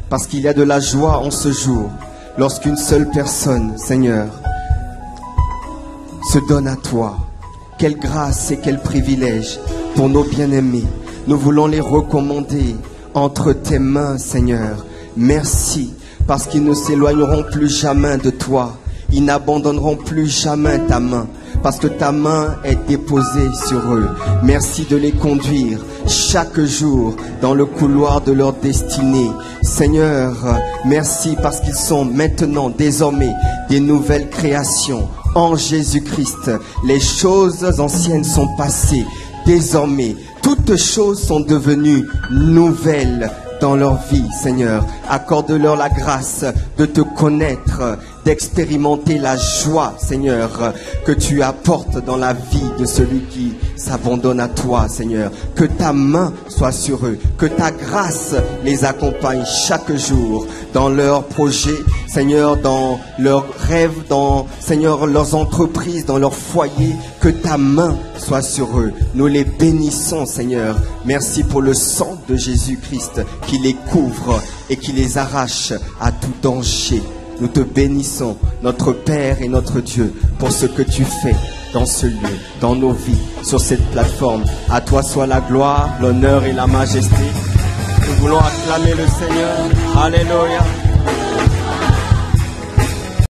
Parce qu'il y a de la joie en ce jour. lorsqu'une seule personne, Seigneur, se donne à toi. Quelle grâce et quel privilège pour nos bien-aimés. Nous voulons les recommander entre tes mains, Seigneur. Merci, parce qu'ils ne s'éloigneront plus jamais de toi. Ils n'abandonneront plus jamais ta main, parce que ta main est déposée sur eux. Merci de les conduire chaque jour dans le couloir de leur destinée. Seigneur, merci parce qu'ils sont maintenant, désormais, des nouvelles créations. En Jésus-Christ, les choses anciennes sont passées. Désormais, toutes choses sont devenues nouvelles dans leur vie, Seigneur. Accorde-leur la grâce de te connaître, d'expérimenter la joie, Seigneur, que tu apportes dans la vie de celui qui s'abandonne à toi, Seigneur. Que ta main soit sur eux, que ta grâce les accompagne chaque jour dans leurs projets, Seigneur, dans leurs rêves, dans, Seigneur, leurs entreprises, dans leurs foyers. Que ta main soit sur eux. Nous les bénissons, Seigneur. Merci pour le sang de Jésus-Christ qui les couvre et qui les arrache à tout danger. Nous te bénissons, notre Père et notre Dieu, pour ce que tu fais dans ce lieu, dans nos vies, sur cette plateforme. À toi soit la gloire, l'honneur et la majesté. Nous voulons acclamer le Seigneur. Alléluia.